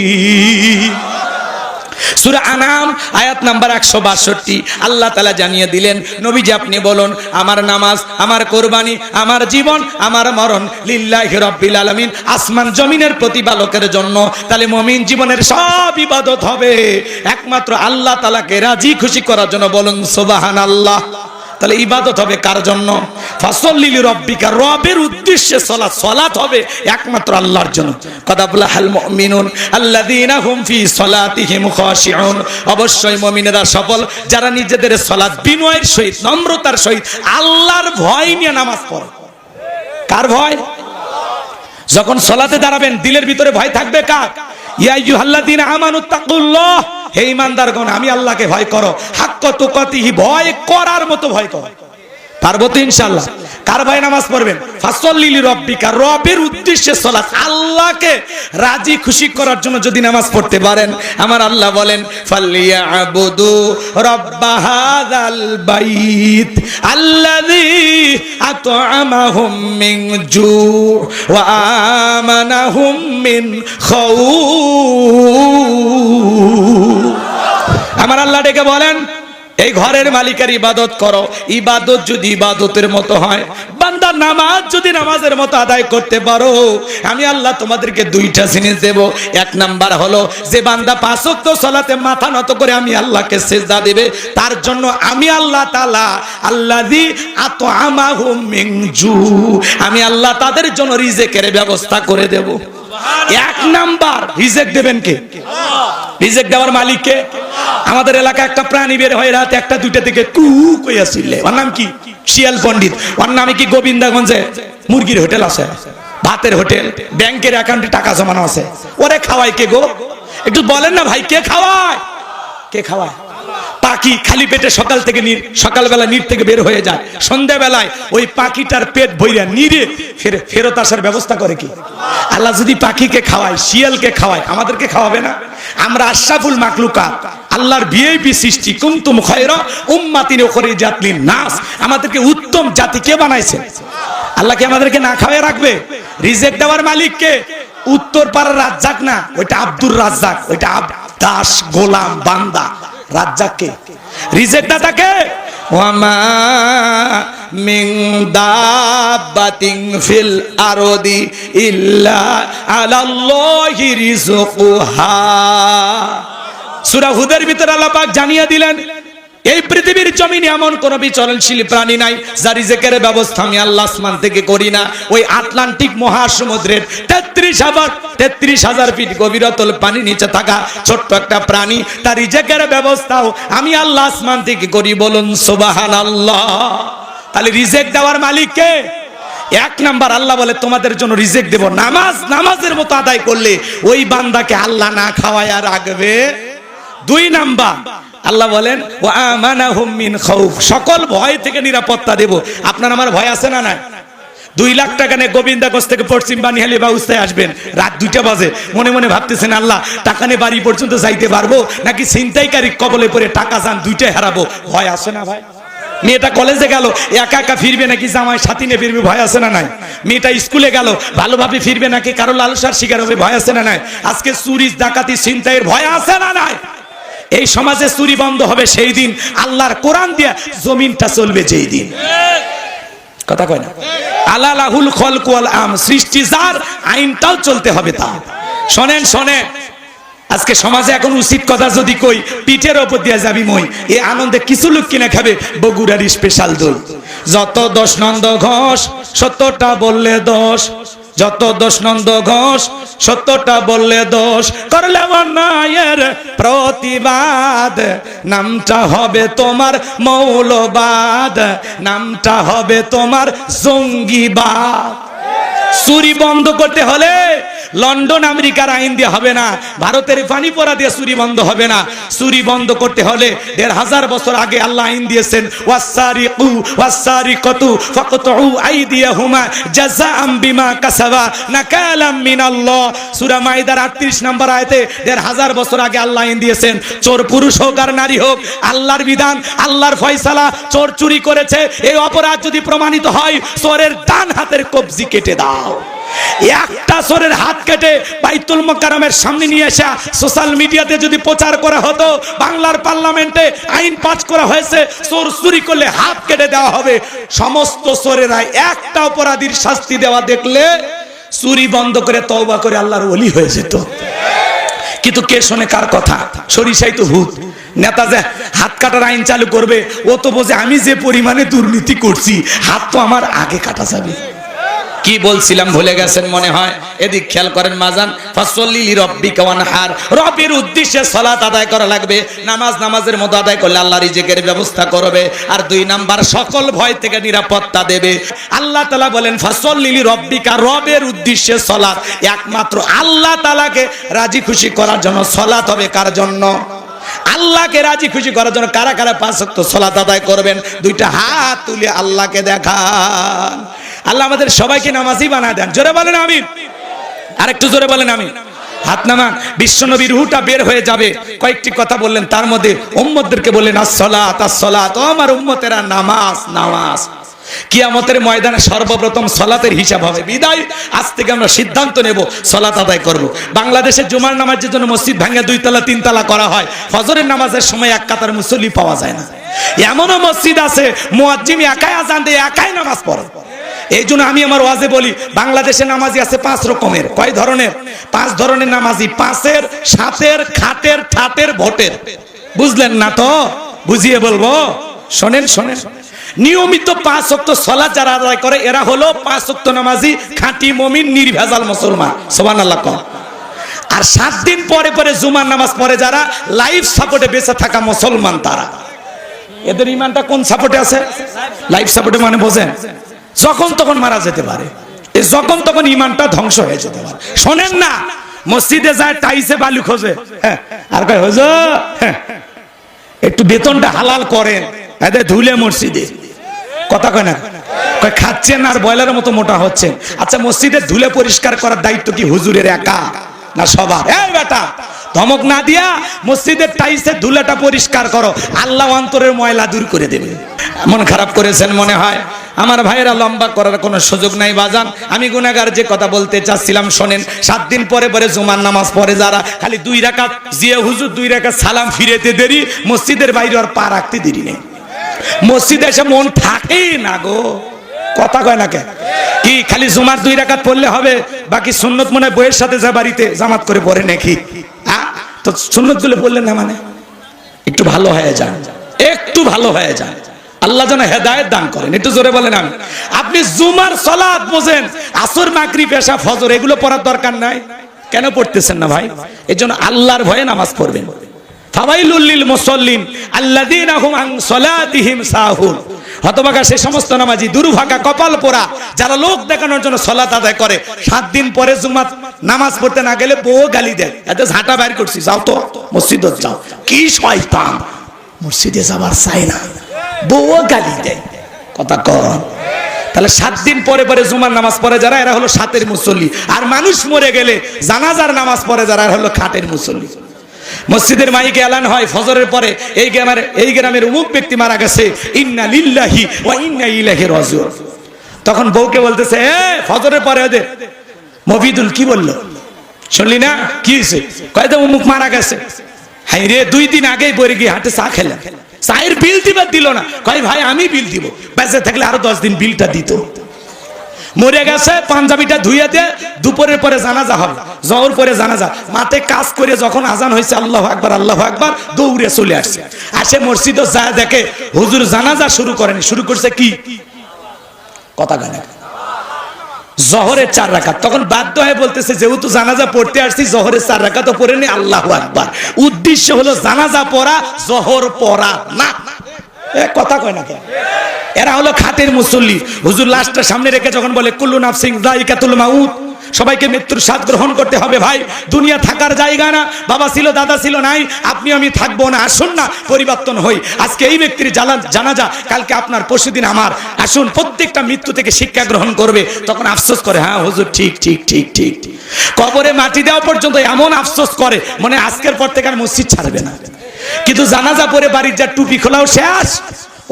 العالمين। সূরা আনাম আয়াত নাম্বার 162। আল্লাহ তাআলা জানিয়ে দিলেন নবীজি আপনি বলুন আমার নামাজ, আমার কুরবানি, আমার জীবন, আমার মরণ লিল্লাহি রাব্বিল আলামিন, আসমান জমিনের প্রতিপালকের জন্য। তাহলে মুমিন জীবনের সব ইবাদত হবে একমাত্র আল্লাহ তাআলাকে রাজি খুশি করার জন্য। বলুন সুবহানাল্লাহ। তাহলে ইবাদত হবে কার জন্য? ফাসল্লিলি রাব্বিকা, রবের উদ্দেশ্যে সালাত, সালাত হবে একমাত্র আল্লাহর জন্য। কথা বলা হাল মুমিনুন আল্লাযীনা হুম ফি সালাতিহিম খাশিউন, অবশ্যই মুমিনেরা সফল যারা নিজেদের সালাত বিনয়ের সহিত, নম্রতার সহিত, আল্লাহর ভয় নিয়ে নামাজ পড়ে। কার ভয়? যখন সালাতে দাঁড়াবেন দিলের ভিতরে ভয় থাকবে কার? ইয়া আইয়ুহাল্লাযীনা আমানুত্তাকুল্লাহ, হে ঈমানদারগণ আমি আল্লাহকে ভয় করো, হাক্কা তুকাতিহি, ভয় করার মতো ভয় করো। পারবো তো ইনশাআল্লাহ? কার ভয়ে নামাজ পড়বেন? ফাসল্লিলি রাব্বিকা, রবের উদ্দেশ্যে সালাত, আল্লাহকে রাজি খুশি করার জন্য যদি নামাজ পড়তে পারেন, আমার আল্লাহ বলেন ফালিয়াবুদু রাব্বা হাযাল বাইত আল্লাযী আত'আমাহুম মিন জু' ওয়া আমানাহুম মিন খাউফ। আমার আল্লাহ ডেকে বলেন এই ঘরের মালিকের ইবাদত করো। ইবাদত যদি ইবাদতের মতো হয়, বান্দা নামাজ যদি নামাজের মতো আদায় করতে পারো, আমি আল্লাহ তোমাদেরকে 2টা জিনিস দেব। 1 নাম্বার হলো যে বান্দা 5 ওয়াক্ত সালাতে মাথা নত করে আমি আল্লাহকে সিজদা দেবে, তার জন্য আমি আল্লাহ তাআলা আল্লাযী আত'আমাহুম মিন জু', আমি আল্লাহ তাদের জন্য রিজিকের ব্যবস্থা করে দেব। 1 নাম্বার রিজিক দেবেন কে? রিজিক দেওয়ার মালিক কে? আমাদের এলাকায় একটা প্রাণী বের হয় রাত 1টা 2টা থেকে কু কইয়া ছিলে, ওর নাম কি? শিয়াল পণ্ডিত। ওর নামে কি গোবিন্দাগঞ্জে মুরগির হোটেল আছে, ভাতের হোটেল, ব্যাংকের অ্যাকাউন্টে টাকা জমানো আছে। ওরে খাওয়ায় কে গো? একটু বলেন না ভাই, কে খাওয়ায়? কে খাওয়ায়? পাখি খালি পেটে সকাল থেকে সকালবেলা নির থেকে বের হয়ে যায়, সন্ধ্যাবেলায় ওই পাখিটার পেট ভইরা নিরে ফেরত আসার ব্যবস্থা করে কি? আল্লাহ যদি পাখিকে খাওয়ায়, শিয়ালকে খাওয়ায়, আমাদেরকে খাওয়াবে না? আমরা আশরাফুল মাখলুকাত, আল্লাহর ভিআইপি সৃষ্টি, কুনতুম খায়রা উম্মাতিন উখরিজাত লিন-নাস, আমাদেরকে উত্তম জাতি কে বানাইছে? আল্লাহ কি আমাদেরকে না খাওয়ায় রাখবে? রিজিক দেওয়ার মালিক কে? উত্তর পাড়ার রাজ্জাক না, ওইটা আব্দুর রাজ্জাক, ওইটা দাস, গোলাম, বান্দা। রাজ্জাককে রিজিক দাতাকে ওয়ামা মিন দাব্বাতিন ফিল আরদি ইল্লা আলাল্লাহি রিজকুহা। সূরা হুদের ভিতরে আল্লাহ পাক জানিয়ে দিলেন এই পৃথিবীর জমিনে এমন কোন বিচরণশীল প্রাণী নাই যার রিজিকের ব্যবস্থা আমি আল্লাহ আসমান থেকে করি না। ওই আটলান্টিক মহাসমুদ্রের 33,000 ফিট গভীরতল পানি নিচে থাকা ছোট্ট একটা প্রাণী, তার রিজিকের ব্যবস্থাও আমি আল্লাহ আসমান থেকে করি। বলুন সুবহানাল্লাহ। তাহলে রিজিক দেওয়ার মালিক কে? 1 নাম্বার আল্লাহ বলে তোমাদের জন্য রিজিক দেব। নামাজের মতো আদায় করলে ওই বান্দাকে আল্লাহ না খাওয়ায়া রাখবে। 2 নাম্বার আল্লাহ বলেন ওয়া আমানাহুম মিন খাউফ, সকল ভয় থেকে নিরাপত্তা দেব। আপনার আমার ভয় আছে না নাই? 2 লাখ টাকা নিয়ে গোবিন্দাগঞ্জ থেকে পশ্চিম বানিহালি ব্যবস্থায় আসবেন, রাত 2টা বাজে, মনে মনে ভাবতেছেন আল্লাহ টাকা নিয়ে বাড়ি পর্যন্ত যাইতে পারবো নাকি ছিনতাইকারী কবলে পড়ে টাকা যান 2টাই হারাবো? ভয় আছে না ভাই? মেয়েটা কলেজে গেল, একা একা ফিরবে নাকি জামাই সাথী নিয়ে ফিরবে? ভয় আছে না নাই? মেয়েটা স্কুলে গেল, ভালোভাবে ফিরবে নাকি কারো লালসার শিকার হবে? ভয় আছে না নাই? আজকে চুরি ডাকাতি ছিনতাইয়ের ভয় আছে না নাই? এই সমাজে চুরি বন্ধ হবে সেই দিন, আল্লাহর কোরআন দিয়া জমিনটা চলবে যেই দিন। কথা কয় না? আলা লাহুল খলকু ওয়াল আম, সৃষ্টি যার, আইনটাও চলতে হবে তার। শোনেন শোনেন, আজকে সমাজে এখন উচিত কথা যদি কই, পিঠের ওপর দিয়ে যাবি মই। এই আনন্দে কিছু লোক কিনা খাবে বগুড়ার স্পেশাল দই। যত দোষ নন্দ ঘোষ, সত্যটা বললে দোষ, যত দোষ নন্দ ঘোষ, সত্যটা বললে দোষ, করলে অন্যায়ের প্রতিবাদ, নামটা হবে তোমার মৌলবাদ, নামটা হবে তোমার জঙ্গিবাদ। চুরি বন্ধ করতে হলে লন্ডন আমেরিকার আইন দিয়ে হবে না, ভারতের পানি পড়া দিয়ে চুরি বন্ধ হবে না। চুরি বন্ধ করতে হলে 1500 বছর আগে আল্লাহ আইন দিয়েছেন, ওয়াসারিকু ওয়াসারিকাতু ফাকতউ আইদিয়াহুমা জাযাআম বিমা কাসাবা নাকালাম মিনাল্লাহ। সূরা মাইদার 38 নম্বর আয়াতে 1500 বছর আগে আল্লাহ আইন দিয়েছেন, চোর পুরুষ হোক আর নারী হোক, আল্লাহর বিধান, আল্লাহর ফয়সালা, চোর চুরি করেছে, এই অপরাধ যদি প্রমাণিত হয়, চোরের ডান হাতের কবজি কেটে দাও। একটা চোরের হাত কেটে বাইতুল মুকাররমের সামনে নিয়ে এসে সোশ্যাল মিডিয়াতে যদি প্রচার করা হতো, বাংলার পার্লামেন্টে আইন পাস করা হয়েছে, চোর চুরি করলে হাত কেটে দেওয়া হবে, সমস্ত চোরেরা একটা অপরাধীর শাস্তি দেওয়া দেখলে চুরি বন্ধ করে তওবা করে আল্লাহর ওলি হয়ে যেত। কিন্তু কে শোনে কার কথা? সরিষাই তো ভূত। নেতা যে হাত কাটার আইন চালু করবে, ও তো বোঝে আমি যে পরিমাণে দুর্নীতি করছি, হাত তো আমার আগে কাটা যাবে। কি বলছিলাম ভুলে গেছেন মনে হয়? এদিক খেয়াল করেন মাজান, ফাসল্লি লিরাব্বিকা ওয়ানহার, রবের উদ্দেশ্যে সালাত আদায় করা লাগবে। নামাজের মতো আদায় করলে আল্লাহ রিজিকের ব্যবস্থা করবে। আর 2 নাম্বার, সকল ভয় থেকে নিরাপত্তা দেবে। আল্লাহ তাআলা বলেন ফাসল্লি লিরাব্বিকা, রবের উদ্দেশ্যে সালাত, একমাত্র আল্লাহ তাআলাকে রাজি খুশি করার জন্য সালাত হবে। কার জন্য? আল্লাহকে রাজি খুশি করার জন্য। কারা কারা 5 ওয়াক্ত সালাত আদায় করবেন? 2টা হাত তুলে আল্লাহকে দেখান। আল্লাহ আমাদের সবাইকে নামাজি বানায় দেন। জোরে বলেন আমিন। আর একটু জোরে বলেন আমিন। হাত নামান। বিশ্বনবীর রূহটা বের হয়ে যাবে। কয়েকটি কথা বললেন, তার মধ্যে উম্মতদেরকে বললেন আসসালাত আসসালাত, ও আমার উম্মতেরা নামাজ নামাজ। কিয়ামতের ময়দানে সর্বপ্রথম সালাতের হিসাব হবে। বিদায় আজ থেকে আমরা সিদ্ধান্ত নেব সালাত আদায় করব। বাংলাদেশের জুমার নামাজের জন্য মসজিদ ভাঙে 2 তলা 3 তলা করা হয়, ফজরের নামাজের সময় এক কাতার মুসল্লি পাওয়া যায় না। এমনও মসজিদ আছে মুয়াজ্জিন একাই আজান দিয়ে একাই নামাজ পড়ে। এই জন্য আমি আমার ওয়াজে বলি, বাংলাদেশে নামাজি আছে 5 রকমের। কয় ধরনের? 5 ধরনের নামাজি। 5-এর, 7-এর, খাটের, ঠাটের, ভোটের। বুঝলেন না তো? বুঝিয়ে বলবো, শোনেন শোনেন। নিয়মিত 5 ওয়াক্ত সালাত যারা আদায় করে এরা হলো 5 ওয়াক্ত নামাজি, খাঁটি মুমিন, নির্ভেজাল মুসলমান। সুবহানাল্লাহ কর। আর 7 দিন পরে পরে জুমার নামাজ পড়ে যারা, লাইফ সাপোর্টে বেঁচে থাকা মুসলমান তারা। এদের ইমানটা কোন সাপোর্টে আছে? লাইফ সাপোর্টে মানে বোঝেন? যখন তখন মারা যেতে পারে, যখন তখন ইমানটা ধ্বংস হয়ে যেতে পারে। শোনেন না, মসজিদে যায় টাইসে বালু খোঁজে, আর কয় হুজুর একটু বেতনটা হালাল করেন, এদের ধুলে মসজিদে। কথা কয় না? কয় খাচ্ছেন আর বয়লারের মতো মোটা হচ্ছেন। আচ্ছা, মসজিদের ধুলে পরিষ্কার করার দায়িত্ব কি হুজুরের একা না সবার? এই বেটা, ধমক না দিয়া মসজিদের টাইসের ধুলাটা পরিষ্কার করো, আল্লাহ অন্তরের ময়লা দূর করে দেবে। মন খারাপ করেছেন মনে হয়। আমার ভাইয়েরা, লম্বা করার কোনো সুযোগ নাই বাজান। আমি গুনাহগার যে কথা বলতে চাচ্ছিলাম শোনেন। 7 দিন পরে পরে জুমার নামাজ পড়ে যারা, খালি 2 রাকাত জিয়া হুজুর 2 রাকাত সালাম ফিরেতে দেরি, মসজিদের বাইরে আর পা রাখতে দেরি নেই। মসজিদে এসে মন থাকেই না গো। কথা কয় না কে? কি খালি জুমার 2 রাকাত পড়লে হবে? বাকি সুন্নত মনে হয় বইয়ের সাথে যা বাড়িতে জামাত করে পড়ে নাকি? তো সুন্নত গুলো বললেন না মানে? একটু ভালো হয়ে যান, একটু ভালো হয়ে যান। আল্লাহ যেন হেদায়েত দান করেন। একটু জোরে বলেন আমি। আপনি জুমার সালাত বোঝেন, আসর, মাগরিব, এশা, ফজর এগুলো পড়ার দরকার নাই। কেন পড়তেছেন না ভাই? এজন্য আল্লাহর ভয়ে নামাজ পড়বেন। ফাওয়াইলুল লিল মুসাল্লিন আল্লাযীনা হুম আন সালাতিহিম সাহুন। হতভাগা সে সমস্ত নামাজি, দুর্ভাগা, কপাল পোড়া যারা লোক দেখানোর জন্য সালাত আদায় করে। 7 দিন পরে জুমাত নামাজ পড়তে না গেলে বউ গালি দেয়, এত ঝাঁটা বাইর করছি, যাও তো মসজিদে যাও। কি শয়তান! মসজিদে যাবার চায় না, বউও গালি দেয়। কথা কন। তাহলে 7 দিন পরে পরে জুমার নামাজ পড়ে যারা, এরা হলো সাতের মুসল্লি। আর মানুষ মরে গেলে জানাজার নামাজ পড়ে যারা, এরা হলো খাটের মুসল্লি। মসজিদের মাইকে এলান হয় ফজরের পরে, এই গ্রামের অমুক ব্যক্তি মারা গেছে, ইন্না লিল্লাহি ওয়া ইন্না ইলাইহি রাজিউন। তখন বউকে বলতেছে, ফজরের পরে ওদের মফিদুল কি বললো শুনলি না? কি হয়েছে? কয়টা অমুক মারা গেছে। হাই রে, 2 দিন আগেই পরে গিয়ে হাটে চা খেলাম, চায়ের বিল দিবার দিল না। কয় ভাই আমি বিল দিব, বেঁচে থাকলে আরো 10 দিন বিলটা দিত। মরে গেছে, পাঞ্জাবিটা ধুইয়া দিয়ে দুপুরের পরে জানাজা হবে, জহর পরে জানাজা। মাঠে কাজ করে যখন আজান হয়েছে আল্লাহু আকবার আল্লাহু আকবার, দৌড়ে চলে আসছে। আসে মসজিদে যা দেখে হুজুর জানাজা শুরু করেনি, শুরু করছে কি? কথা গানে জহরের 4 রাকাত। তখন বাধ্য হয়ে বলতেছে, যেহেতু জানাজা পড়তে আসছি, জহরের 4 রাকাত তো পড়ে নি, আল্লাহু আকবার। উদ্দেশ্য হলো জানাজা পড়া, জহর পড়া না। কথা কয় না কেন? এরা হলো খাটের মুসল্লি। হুজুর লাশটা সামনে রেখে যখন বলে কুল্লু নাফসিন যায়িকাতুল মাউত, সবাইকে মৃত্যুর স্বাদ গ্রহণ করতে হবে। ভাই, দুনিয়া থাকার জায়গা না। বাবা ছিল, দাদা ছিল, নাই। আপনি আমি থাকবো না। আসুন না পরিবর্তন হই। আজকে এই ব্যক্তির জানাজা, কালকে আপনার, পরশুদিন আমার। আসুন, প্রত্যেকটা মৃত্যু থেকে শিক্ষা গ্রহণ করবে। তখন আফসোস করে, হ্যাঁ হুজুর ঠিক ঠিক ঠিক ঠিক। কবরে মাটি দেওয়া পর্যন্ত এমন আফসোস করে, মনে আজকের পর থেকে আর মসজিদ ছাড়বে না। কিন্তু জানাজা পরে বাড়ির যা টুপি খোলাও শেষ,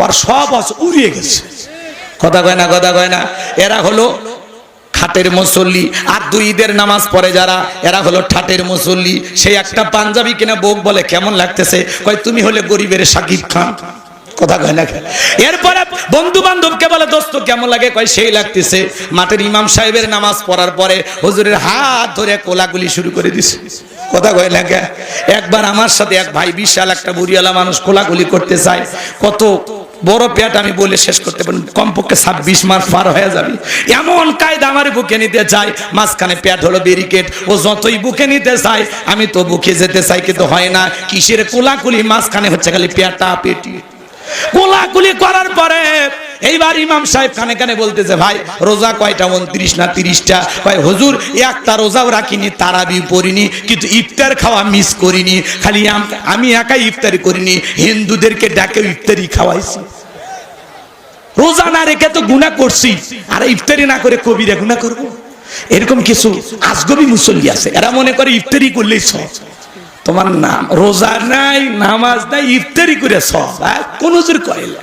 ওর সব উড়িয়ে গেছে। কথা কয় না, কথা কয় না। এরা হলো খাটের মুসল্লি। আর 2 ঈদের নামাজ পড়ে যারা, এরা হলো ঠাটের মুসল্লি। সেই একটা পাঞ্জাবি কিনা বউ বলে কেমন লাগতেছে, কয় তুমি হলে গরিবের শাকিব খান। কথা কয় না। এরপরে বন্ধু বান্ধবকে বলে দোস্ত কেমন লাগে, কয় সেই লাগতেছে। মাঠের ইমাম সাহেবের নামাজ পড়ার পরে হুজুরের হাত ধরে কোলাকুলি শুরু করে দিছে। কথা কয় না। একবার আমার সাথে এক ভাই, বিশাল একটা বুড়িওয়ালা মানুষ, কোলাকুলি করতে চায়। কত বড় পেট আমি বলে শেষ করতে পারি, কমপক্ষে 26 মাস পার হয়ে যাবে। এমন কায়দা আমার বুকে নিতে চাই, মাঝখানে পেট হলো ব্যারিকেড। ও যতই বুকে নিতে চাই, আমি তো বুকে যেতে চাই, কিন্তু হয় না। কিসের কোলাকুলি? মাঝখানে হচ্ছে খালি পেটা পেটি। কোলাকুলি করার পরে এইবার ইমাম সাহেব কানে কানে বলতেছে, ভাই রোজা কয়টা? 29 না 30টা? কয় হুজুর একটা রোজাও রাখিনি, তারাবি পড়িনি, কিন্তু ইফতার খাওয়া মিস করিনি। খালি আমি একাই ইফতারি করিনি, হিন্দুদেরকে ডাকে ইফতারি খাওয়াইছি। রোজা না রেখে তো গুনাহ করছি, আর ইফতারি না করে কবিরা গুনাহ করব? এরকম কিছু আজগবি মুসল্লি আছে, এরা মনে করে ইফতারি করলেই সব। তোমার নাম রোজা নাই, নামাজ নাই, ইফতারি করে সব কোন হুজুর কইলা?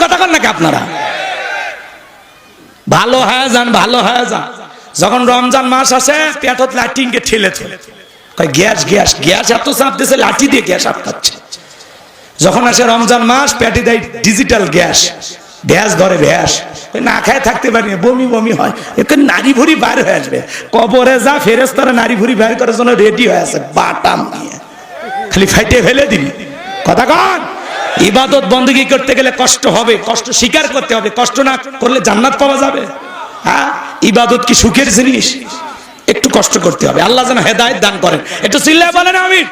কথা কন নাকি আপনারা? ভালো হয়ে যান, ভালো হয়ে যান। যখন রমজান মাস আসে, পেটত লাঠিকে ঠেলে ঠেলে কয় গ্যাস গ্যাস গ্যাস, এত চাপ দিয়েছে লাঠি দিয়ে গ্যাস আটকাচ্ছে। যখন আসে রমজান মাস, পেটে দেয় ডিজিটাল গ্যাস, ভ্যাস ধরে ভ্যাস, না খায় থাকতে পারি, বমি বমি হয়, একে নারী ভুড়ি বার হয়ে আসবে। কবরে যা ফেরেশতারা নারী ভুড়ি বের করার জন্য রেডি হয়ে আছে, বাটাম নিয়ে খালি ফাইটে ফেলে দিবি। কথা কন। ইবাদত বندگی করতে গেলে কষ্ট হবে, কষ্ট স্বীকার করতে হবে। কষ্ট না করলে জান্নাত পাওয়া যাবে? হ্যাঁ, ইবাদত কি সুখের জিনিস? একটু কষ্ট করতে হবে। আল্লাহ যেন হেদায়েত দান করেন। একটু চিল্লায় বলেন আমিন।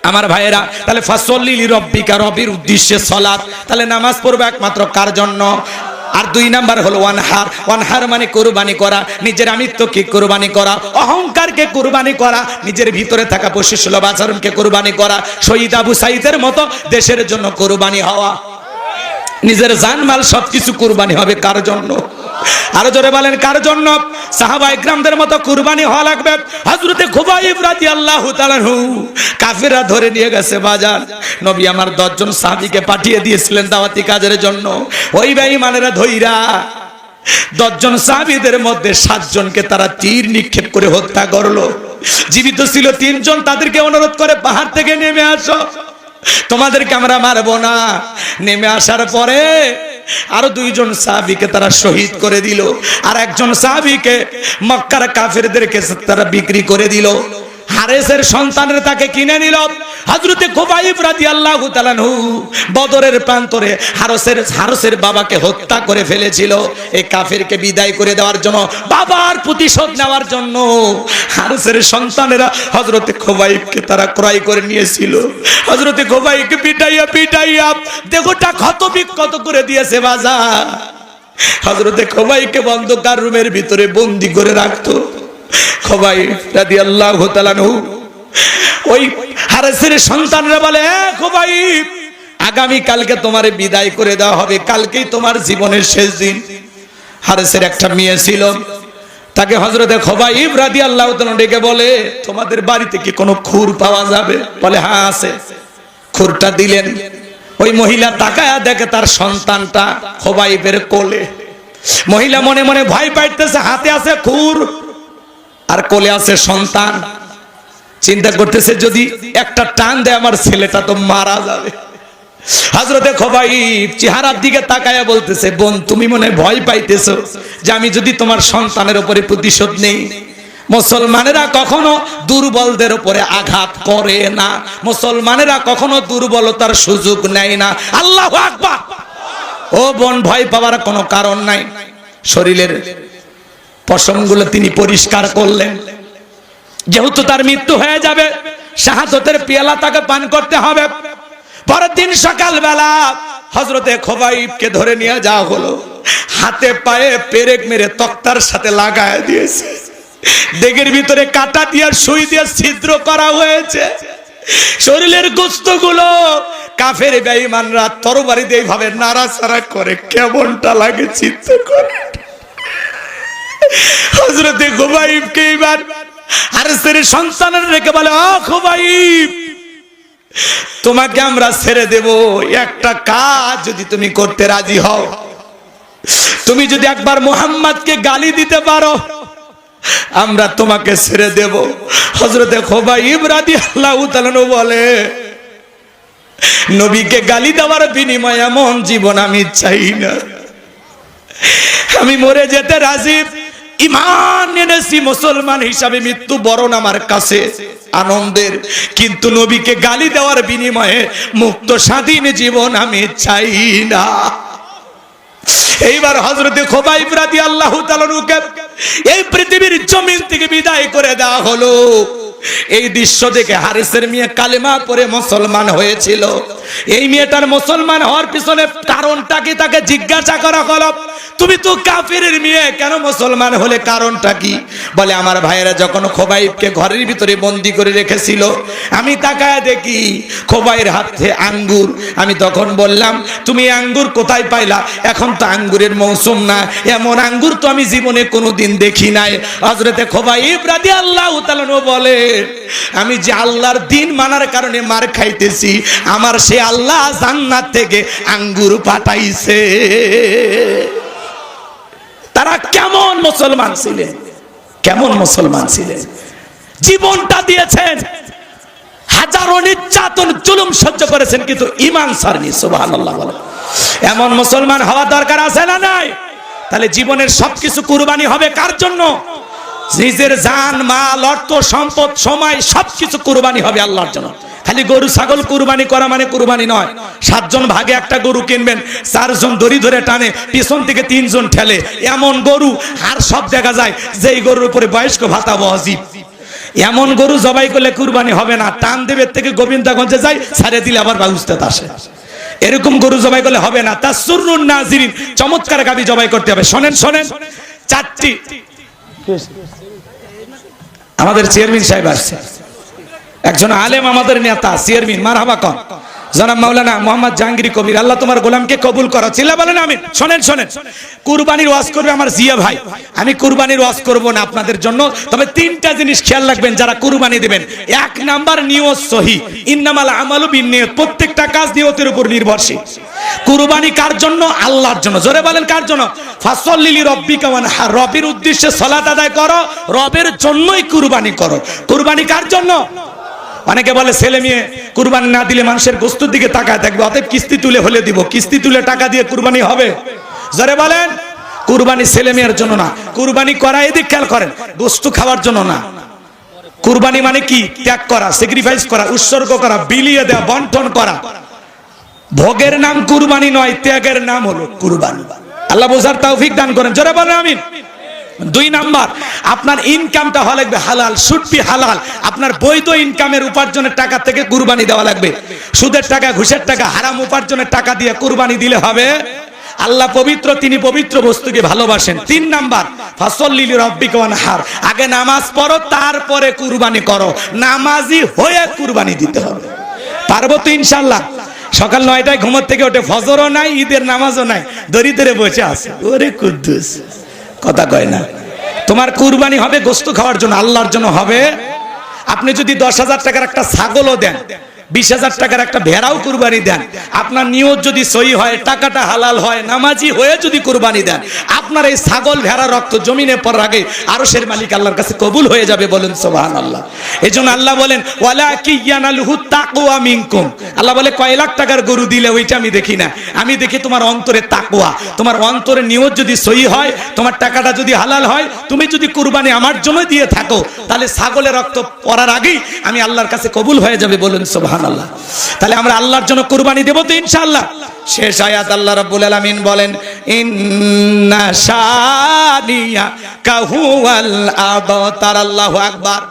আমার ভাইয়েরা, তাহলে ফাসল্লি লিরাব্বিকা, রবির উদ্দেশ্যে সালাত। তাহলে নামাজ পড়বে একমাত্র কার জন্য? আর 2 নাম্বার হলো ওয়ানহার। ওয়ানহার মানে কুরবানি করা, নিজের আমিত্বকে কুরবানি করা, অহংকারকে কুরবানি করা, নিজের ভিতরে থাকা পশুসুলভ আচরণকে কুরবানি করা। শহীদ আবু সাঈদের মতো দেশের জন্য কুরবানি হওয়া। নিজের জানমাল সবকিছু কুরবানি হবে কার জন্য? আরো জোরে বলেন কার জন্য? সাহাবায়ে কিরামদের মতো কুরবানি হওয়া লাগবে। হযরতে খুবাইব রাদিয়াল্লাহু তাআলা আনহু কাফেররা ধরে নিয়ে গেছে বাজার। নবী আমার 10 জন সাহাবীকে পাঠিয়ে দিয়েছিলেন দাওয়াতি কাজের জন্য। ওই বেঈমানেরা ধইরা 10 জন সাহাবীদের মধ্যে 7 জনকে তারা তীর নিক্ষেপ করে হত্যা করলো। জীবিত ছিল 3 জন, তাদেরকে অনুরোধ করে পাহাড় থেকে নেমে আসো, তোমাদেরকে আমরা মারবো না। নেমে আসার পরে আরো 2 জন সাহাবীকে তারা শহীদ করে দিল, আর একজন সাহাবীকে মক্কার কাফেরদেরকে তারা বিক্রি করে দিল। হারেসের সন্তানরা তাকে কিনে নিল। হযরতে খুবাইব রাদিয়াল্লাহু তাআলা আনহু বদরের প্রান্তরে হারেসের বাবাকে হত্যা করে ফেলেছিল। এই কাফেরকে বিদায় করে দেওয়ার জন্য, বাবার প্রতিশোধ নেওয়ার জন্য হারেসের সন্তানেরা হযরতে খুবাইবকে তারা ক্রয় করে নিয়েছিল। হযরতে খুবাইবকে পিটাইয়া দেহটা ক্ষতবিক্ষত করে দিয়েছে বাজার। হযরতে খুবাইবকে বন্ধকার রুমের ভিতরে বন্দী করে রাখতো। খুবাইব রাদিয়াল্লাহু তাআলা আনহু ওই হারেসের সন্তানরা বলে, খুবাইব আগামী কালকে তোমারে বিদায় করে দেওয়া হবে, কালকেই তোমার জীবনের শেষ দিন। হারেসের একটা মেয়ে ছিল, তাকে হযরতে খুবাইব রাদিয়াল্লাহু তাআলা ডেকে বলে, তোমাদের বাড়িতে কি কোনো খুর পাওয়া যাবে? বলে হ্যাঁ আছে। খুরটা দিলেন। ওই মহিলা তাকায়া দেখে তার সন্তানটা খুবাইবের কোলে। মহিলা মনে মনে ভয় পাইতেছে, হাতে আছে খুর আর কোলে আছে সন্তান। চিন্তা করতেছে যদি একটা টান দেয় আমার ছেলেটা তো মারা যাবে। হযরতে খুবাইব চেহারার দিকে তাকায়া বলতেছে, বোন তুমি মনে ভয় পাইতেছো যে আমি যদি তোমার সন্তানের উপরে প্রতিশোধ নেই। মুসলমানেরা কখনো দুর্বলদের উপরে আঘাত করে না, মুসলমানেরা কখনো দুর্বলতার সুযোগ নেয় না। আল্লাহু আকবার। ও বোন, ভয় পাওয়ার কোনো কারণ নাই। শরীরের পশমগুলো তিনি পরিষ্কার করলেন। যেহেতু তার মৃত্যু হয়ে যাবে, শাহাদাতের পেয়ালা তাকে পান করতে হবে। পরের দিন সকালবেলা হযরতে খুবাইবকে ধরে নিয়ে যাওয়া হলো। হাতে পায়ে পেরেক মেরে তক্তার সাথে লাগায় দিয়েছে। দেগের ভিতরে কাটা দিয়ে সুই দিয়ে ছিদ্র করা হয়েছে। শরীরের গোশতগুলো কাফের বেঈমানরা তরবারি দিয়ে এইভাবে নাড়াচাড়া করে, কেমনটা লাগে চিন্তা করে। হযরতে খুবাইবকে এবার হারেসের সন্তানের রেখে বলে, ও খুবাইব, তোমাকে আমরা ছেড়ে দেব, একটা কাজ যদি তুমি করতে রাজি হও। তুমি যদি একবার মুহাম্মদকে গালি দিতে পারো, আমরা তোমাকে ছেড়ে দেব। হযরতে খুবাইব রাদিয়াল্লাহু তাআলা বলে, নবীকে গালি দেওয়ার বিনিময়ে এমন জীবন আমি চাই না। আমি মরে যেতে রাজি, ঈমান এনেছি, মুসলমান হিসাবে মৃত্যু বরণ আমার কাছে আনন্দের, কিন্তু নবীকে গালি দেওয়ার বিনিময়ে মুক্ত স্বাধীন জীবন আমি চাই না। এইবার হযরতে খুবাইব রাদিয়াল্লাহু তাআলা এই পৃথিবীর জমিন থেকে বিদায় করে দেওয়া হলো। এই দৃশ্য দেখে হারেসের মেয়ে কালেমা পড়ে মুসলমান হয়েছিল। এই মেয়েটার মুসলমান হওয়ার পিছনে কারণটা কি তাকে জিজ্ঞাসা করা হলো, তুমি তো কাফিরের মেয়ে, কেন মুসলমান হলে, কারণটা কি? বলে আমার ভাইয়েরা যখন খুবাইবকে ঘরের ভিতরে বন্দি করে রেখেছিল, আমি তাকায় দেখি খুবাইবের হাতে আঙ্গুর। আমি তখন বললাম, তুমি আঙ্গুর কোথায় পাইলা? এখন তো আঙ্গুরের মৌসুম না, এমন আঙ্গুর তো আমি জীবনে কোনোদিন দেখি নাই। হযরতে খুবাইব রাদিয়াল্লাহু তাআলা বলে, আমি যে আল্লাহর দ্বীন মানার কারণে মার খাইতেছি, আমার সে আল্লাহ জান্নাত থেকে আঙ্গুর পাঠাইছে। তারা কেমন মুসলমান ছিলেন, কেমন মুসলমান ছিলেন, জীবনটা দিয়েছেন, হাজারো নির্যাতন জুলুম সহ্য করেছেন, কিন্তু ঈমান ছাড়েননি। সুবহানাল্লাহ। এমন মুসলমান হওয়া দরকার আছে না নাই? তাহলে জীবনের সবকিছু কুরবানি হবে কার জন্য? নিজের জান, মাল, অর্থ, সম্পদ, সময় সবকিছু কুরবানি হবে আল্লাহর জন্য। খালি গরু ছাগল কুরবানি করা মানে কুরবানি নয়। 7 জন ভাগে একটা গরু কিনবেন, 4 জন দড়ি ধরে টানে, পিছন থেকে 3 জন ঠেলে, এমন গরু আর সব দেখা যায়। যেই গরুর উপরে বয়স্ক ভাতা ওয়াজিব, এমন গরু জবাই করলে কুরবানি হবে না। টান দেবে থেকে গোবিন্দগঞ্জে যায়, ছাড়ে দিলে আবার বাউস্তাত আসে। এরকম গরু জবাই করলে হবে না। তাসরুন নাজিরিন, চমৎকার গাবি জবাই করতে হবে। শোনেন শোনেন, 4টি আমাদের চেয়ারম্যান সাহেব আসছে, একজন আলেম, আমাদের নেতা চেয়ারম্যান, মারহাবা কর জনাব মাওলানা মোহাম্মদ জাহাঙ্গীর কবির। আল্লাহ তোমার গোলামকে কবুল করো। চিল্লা বলেন আমিন। শোনেন শোনেন, কুরবানির ওয়াজ করবে আমার জিয়া ভাই। আমি কুরবানির ওয়াজ করব না আপনাদের জন্য, তবে 3টা জিনিস খেয়াল রাখবেন যারা কুরবানি দিবেন। 1 নাম্বার, নিয়ত সহি। ইন্নামাল আমালু বিন্নিয়াত, প্রত্যেকটা কাজ নিয়তের উপর নির্ভরশীল। কুরবানি কার জন্য? আল্লাহর জন্য। জোরে বলেন কার জন্য? ফাসল্লি লিরাব্বিকা ওয়ানহার, রবের উদ্দেশ্যে সালাত আদায় করো, রবের জন্যই কুরবানি করো। কুরবানি কার জন্য? অনেকে বলে ছেলে মেয়ে কুরবানি না দিলে মানুষের গোশতের দিকে তাকায় থাকবে, অতএব কিস্তি তুলে হলে দিব। কিস্তি তুলে টাকা দিয়ে কুরবানি হবে? জোরে বলেন। কুরবানি ছেলে মেয়ের জন্য না, কুরবানি করা এদিক খেয়াল করেন, গোশত খাওয়ার জন্য না। কুরবানি মানে কি? ত্যাগ করা, স্যাক্রিফাইস করা, উৎসর্গ করা, বিলিয়ে দেওয়া, বন্টন করা। ভোগের নাম কুরবানি নয়, ত্যাগের নাম হলো কুরবানি। আল্লাহ বোঝার তৌফিক দান করেন। জোরে বলেন আমিন। 2 নাম্বার, আপনার ইনকামটা হওয়া লাগবে হালাল, শুড বি হালাল। আপনার বৈধ ইনকামের উপার্জনের টাকা থেকে কুরবানি দেওয়া লাগবে। সুদের টাকা, ঘুষের টাকা, হারাম উপার্জনের টাকা দিয়ে কুরবানি দিলে হবে? আল্লাহ পবিত্র, তিনি পবিত্র বস্তুকে ভালোবাসেন। 3 নাম্বার, ফাসল্লি লিরাব্বিকা ওয়ানহার, আগে নামাজ পড়ো, তারপরে কুরবানি করো। নামাজি হয়ে কুরবানি দিতে হবে। পারবো তো ইনশাআল্লাহ? সকাল 9টায় ঘুমোর থেকে ওঠে, ফজরও নাই, ঈদের নামাজও নাই, দরিদ্রে বসে আছে। ওরে কুদ্দুস, কথা কয় না। তোমার কুরবানি হবে গোশত খাওয়ার জন্য, আল্লাহর জন্য হবে। আপনি যদি 10,000 টাকার একটা ছাগলও দেন, 20,000 টাকার একটা ভেড়াও কুরবানি দেন, আপনার নিয়ত যদি সহি হয়, টাকাটা হালাল হয়, নামাজি হয়ে যদি কুরবানি দেন, আপনার এই ছাগল ভেড়া রক্ত জমিনে পড়ার আগে আরশের মালিক আল্লাহর কাছে কবুল হয়ে যাবে। বলেন সুবহানাল্লাহ। এজন্য আল্লাহ বলেন ওয়ালাকি ইয়ানালুহু তাকওয়া মিনকুম। আল্লাহ বলে কয় লাখ টাকার গরু দিলে ওইটা আমি দেখি না, আমি দেখি তোমার অন্তরে তাকওয়া, তোমার অন্তরে নিয়ত যদি সহি হয়, তোমার টাকাটা যদি হালাল হয়, তুমি যদি কুরবানি আমার জন্য দিয়ে থাকো, তাহলে ছাগলের রক্ত পড়ার আগেই আমি আল্লাহর কাছে কবুল হয়ে যাবে। বলেন সুবহানাল্লাহ। তাহলে আমরা আল্লাহর জন্য কুরবানি দেব তো ইনশাআল্লাহ। শেষ আয়াত আল্লাহ রাব্বুল আলামিন বলেন ইন্না শানিয়াকা হুয়াল আবতার। আল্লাহু আকবার।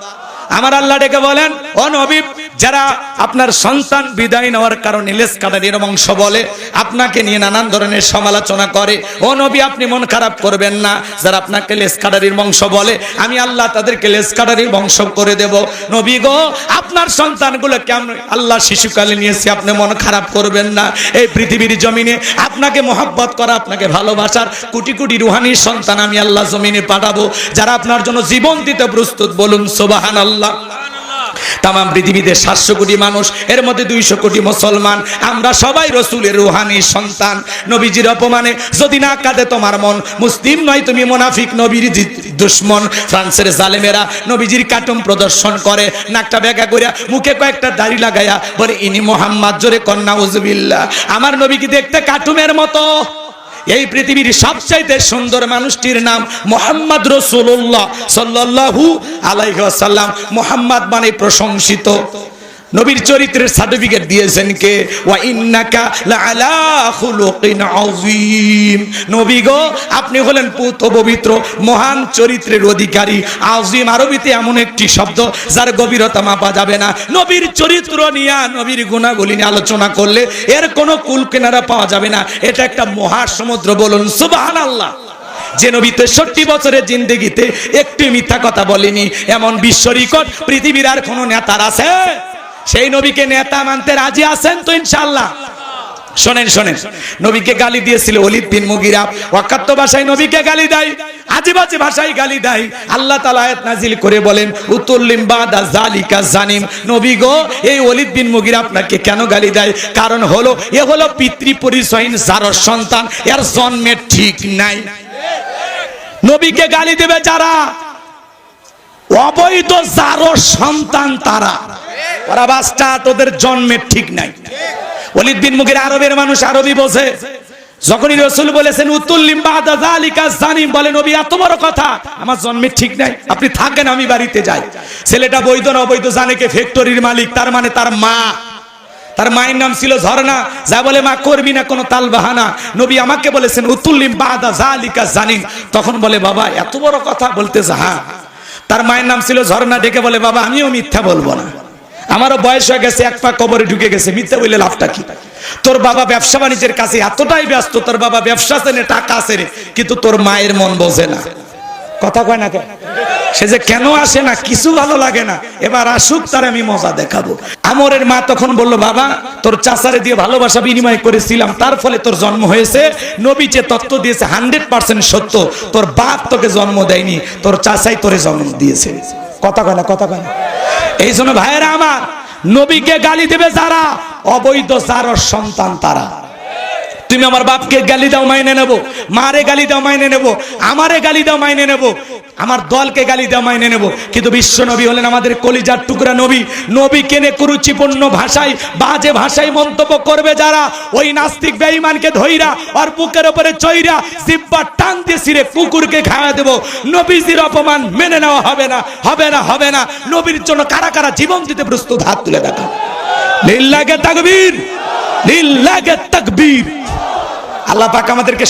আমার আল্লাহ ডেকে বলেন, ও নবী, যারা আপনার সন্তান বিদায় নেওয়ার কারণে লেজ কাটারির বংশ বলে, আপনাকে নিয়ে নানান ধরনের সমালোচনা করে, ও নবী আপনি মন খারাপ করবেন না। যারা আপনাকে লেজ কাটারির বংশ বলে, আমি আল্লাহ তাদেরকে লেজ কাটারির বংশ করে দেব। নবী গো, আপনার সন্তানগুলো কেমন আল্লাহ শিশুকালে নিয়েছে, আপনি মন খারাপ করবেন না। এই পৃথিবীর জমিনে আপনাকে মহব্বত করা, আপনাকে ভালোবাসার কোটি কোটি রুহানির সন্তান আমি আল্লাহ জমিনে পাঠাবো, যারা আপনার জন্য জীবন দিতে প্রস্তুত। বলুন সুবহানাল্লাহ। তাম পৃথিবীতে 700 কোটি মানুষ, এর মধ্যে 200 কোটি মুসলমান, আমরা সবাই রসুলের রুহানি সন্তান। নবীজির অপমানে যদি না কাঁদে তোমার মন, মুসলিম নয় তুমি মুনাফিক, নবীর দুশমন। ফ্রান্সের জালেমেরা নবীজির কাটুম প্রদর্শন করে, নাকটা বেঁকা কইরা, মুখে কয়েকটা দাড়ি লাগাইয়া বলে ইনি মুহাম্মদ। জোরে কন্না উযবিল্লাহ। আমার নবী কি দেখতে কাটুমের মতো? এই পৃথিবীর সবচাইতে সুন্দর মানুষটির নাম মুহাম্মদ রাসূলুল্লাহ সাল্লাল্লাহু আলাইহি ওয়াসাল্লাম। মুহাম্মদ মানে প্রশংসিত। নবীর চরিত্রের সার্টিফিকেট দিয়েছেন কে? ওয়া ইন্নাকা লাআলা খুলুকিন আযীম। নবী গো, আপনি হলেন পুত পবিত্র মহান চরিত্রের অধিকারী। আযীম আরবিতে এমন একটি শব্দ যার গভীরতা মাপা যাবে না। নবীর চরিত্র নিয়ে, নবীর গুণাবলী নিয়ে আলোচনা করলে এর কোনো কুল কিনারা পাওয়া যাবে না। এটা একটা মহাসমুদ্র। বলুন সুবহানাল্লাহ। যে নবী 63 বছরের জিন্দেগিতে একটি মিথ্যা কথা বলেনি, এমন বিশ্ব রেকর্ড পৃথিবীর আর কোন নেতার আছে? সেই নবীকে নেতা মানতে রাজি আছেন তো ইনশাআল্লাহ? শোনেন শোনেন, নবীকে গালি দিয়েছিল ওলীদ বিন মুগীরা। ওয়াকাত্ত ভাষায় নবীকে গালি দেয়, আজেবাজে ভাষায় গালি দেয়। আল্লাহ তাআলা আয়াত নাজিল করে বলেন উতুল্লিম বাদা যালিকা জানিম। নবী গো, এই ওলীদ বিন মুগীরা আপনাকে কেন গালি দেয়? কারণ হলো এ হলো পিতৃ পরিচয়হীন জারজ সন্তান, এর জন্মের ঠিক নাই। নবীকে গালি দেবে যারা অবৈধ জারজ সন্তান, তারা ওরা বাচ্চা, তোদের জন্মের ঠিক নাই। ওলীদ বিন মুগীরা আরবের মানুষ, আরবি বোঝে। যখনই রাসূল বলেছেন উতুল্লিম বাদা যালিকা জানিম, বলে নবী এত বড় কথা, আমার জন্মের ঠিক নাই, আপনি থাকেন আমি বাড়িতে যাই। ছেলেটা বৈধ না অবৈধ জানে কে? ফ্যাক্টরির মালিক, তার মানে তার মা। তার মায়ের নাম ছিল ঝর্ণা। যা বলে মা করবি না কোনো তাল বাহানা। নবী আমাকে বলেছেন উতুল্লিম বাদা যালিকা জানিম। তখন বলে বাবা এত বড় কথা বলতেছে? হ্যাঁ। তার মায়ের নাম ছিল ঝর্ণা। ডেকে বলে বাবা আমিও মিথ্যা বলবো না, আমারও বয়স হয়ে গেছে, এক পা কবরে ঢুকে গেছে, মিথ্যা বললে লাভটা কি? তোর বাবা ব্যবসা বাণিজ্যের কাছে এতটাই ব্যস্ত, তোর বাবা ব্যবসা চেনে, টাকা আছে রে, কিন্তু তোর মায়ের মন বোঝে না। কথা কয় না কেন? সে যে কেন আসে না, কিছু ভালো লাগে না, এবার আসুক, তার আমি মজা দেখাবো। আমরের মা তখন বললো বাবা তোর চাচারে দিয়ে ভালোবাসা বিনিময় করেছিলাম, তার ফলে তোর জন্ম হয়েছে। নবী যে তত্ত্ব দিয়েছে 100% সত্য। তোর বাপ তোকে জন্ম দেয়নি, তোর চাচাই তোরে জন্ম দিয়েছে। কথা কয় না? কথা কয় না? এই জন্য ভাইয়েরা আমার, নবীকে গালি দেবে যারা অবৈধ জারজ সন্তান, তারা। তুমি আমার বাপকে গালি দাও মাইনে নেব, মারে গালি দাও মাইনে নেব, আমারে গালি দাও মাইনে নেব, আমার দলকে গালি দাও মাইনে নেব, কিন্তু বিশ্ব নবী হলেন আমাদের কলিজার টুকরা নবী। নবী কেনে কুরুচিপূর্ণ ভাষায়, বাজে ভাষায় মন্তব্য করবে যারা, ওই নাস্তিক বেঈমানকে ধইরা আর বুকের উপরে চইরা জিহ্বা টান দিয়ে ছিঁড়ে কুকুরকে খাওয়া দেব। নবীজির অপমান মেনে নেওয়া হবে না, হবে না, হবে না। নবীর জন্য কারা কারা জীবন দিতে প্রস্তুত? হাত তুলে দেখা। লিল্লাহে তাকবীর, লিল্লাহে তাকবীর। আল্লাহ পাক আমাদেরকে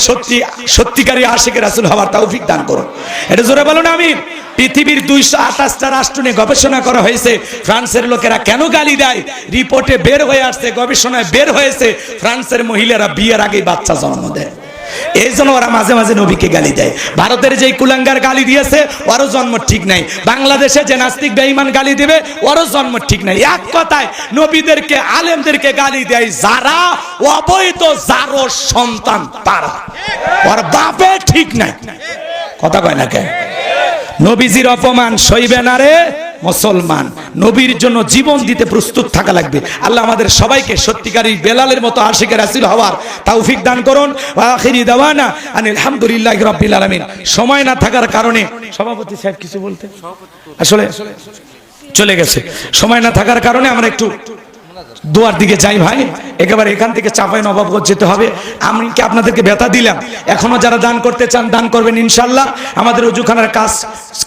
সত্যিকারী আশিক রাসূল হওয়ার তৌফিক দান করুন। এটা জোরে বলুন আমিন। পৃথিবীর 228টা রাষ্ট্র নিয়ে গবেষণা করা হয়েছে, ফ্রান্সের লোকেরা কেন গালি দেয়। রিপোর্টে বের হয়ে আসছে, গবেষণায় বের হয়েছে, ফ্রান্সের মহিলারা বিয়ের আগেই বাচ্চা জন্ম দেয়। এই জন্য ওরা মাঝে মাঝে নবীকে গালি দেয়। ভারতের যেই কুলাঙ্গার গালি দিয়েছে ওরও জন্ম ঠিক নাই, বাংলাদেশে যে নাস্তিক বেঈমান গালি দিবে ওরও জন্ম ঠিক নাই। এক কথায় নবীদেরকে আলেমদেরকে গালি দেয় যারা অবৈধ যারো সন্তান তারা, ওর বাপে ঠিক নাই। কথা কয় না কে? নবীজির অপমান সইবে না রে মুসলমান, নবীর জন্য জীবন দিতে প্রস্তুত থাকা লাগবে। আল্লাহ আমাদের সবাইকে সত্যিকারী বেলালের মতো আশিকের রাসূল হওয়ার তৌফিক দান করুন। ওয়া আখিরি দাওয়ানা আনিল হামদুলিল্লাহি রাব্বিল আলামিন। সময় না থাকার কারণে সভাপতি সাহেব কিছু বলতে আসলে চলে গেছে, সময় না থাকার কারণে আমরা একটু দোয়ার দিকে যাই ভাই। একেবারে এখান থেকে চাপাই নবাবগঞ্জ যেতে হবে। আমি কি আপনাদেরকে ব্যথা দিলাম? এখনো যারা দান করতে চান দান করবেন ইনশাআল্লাহ। আমাদের ওযুখানার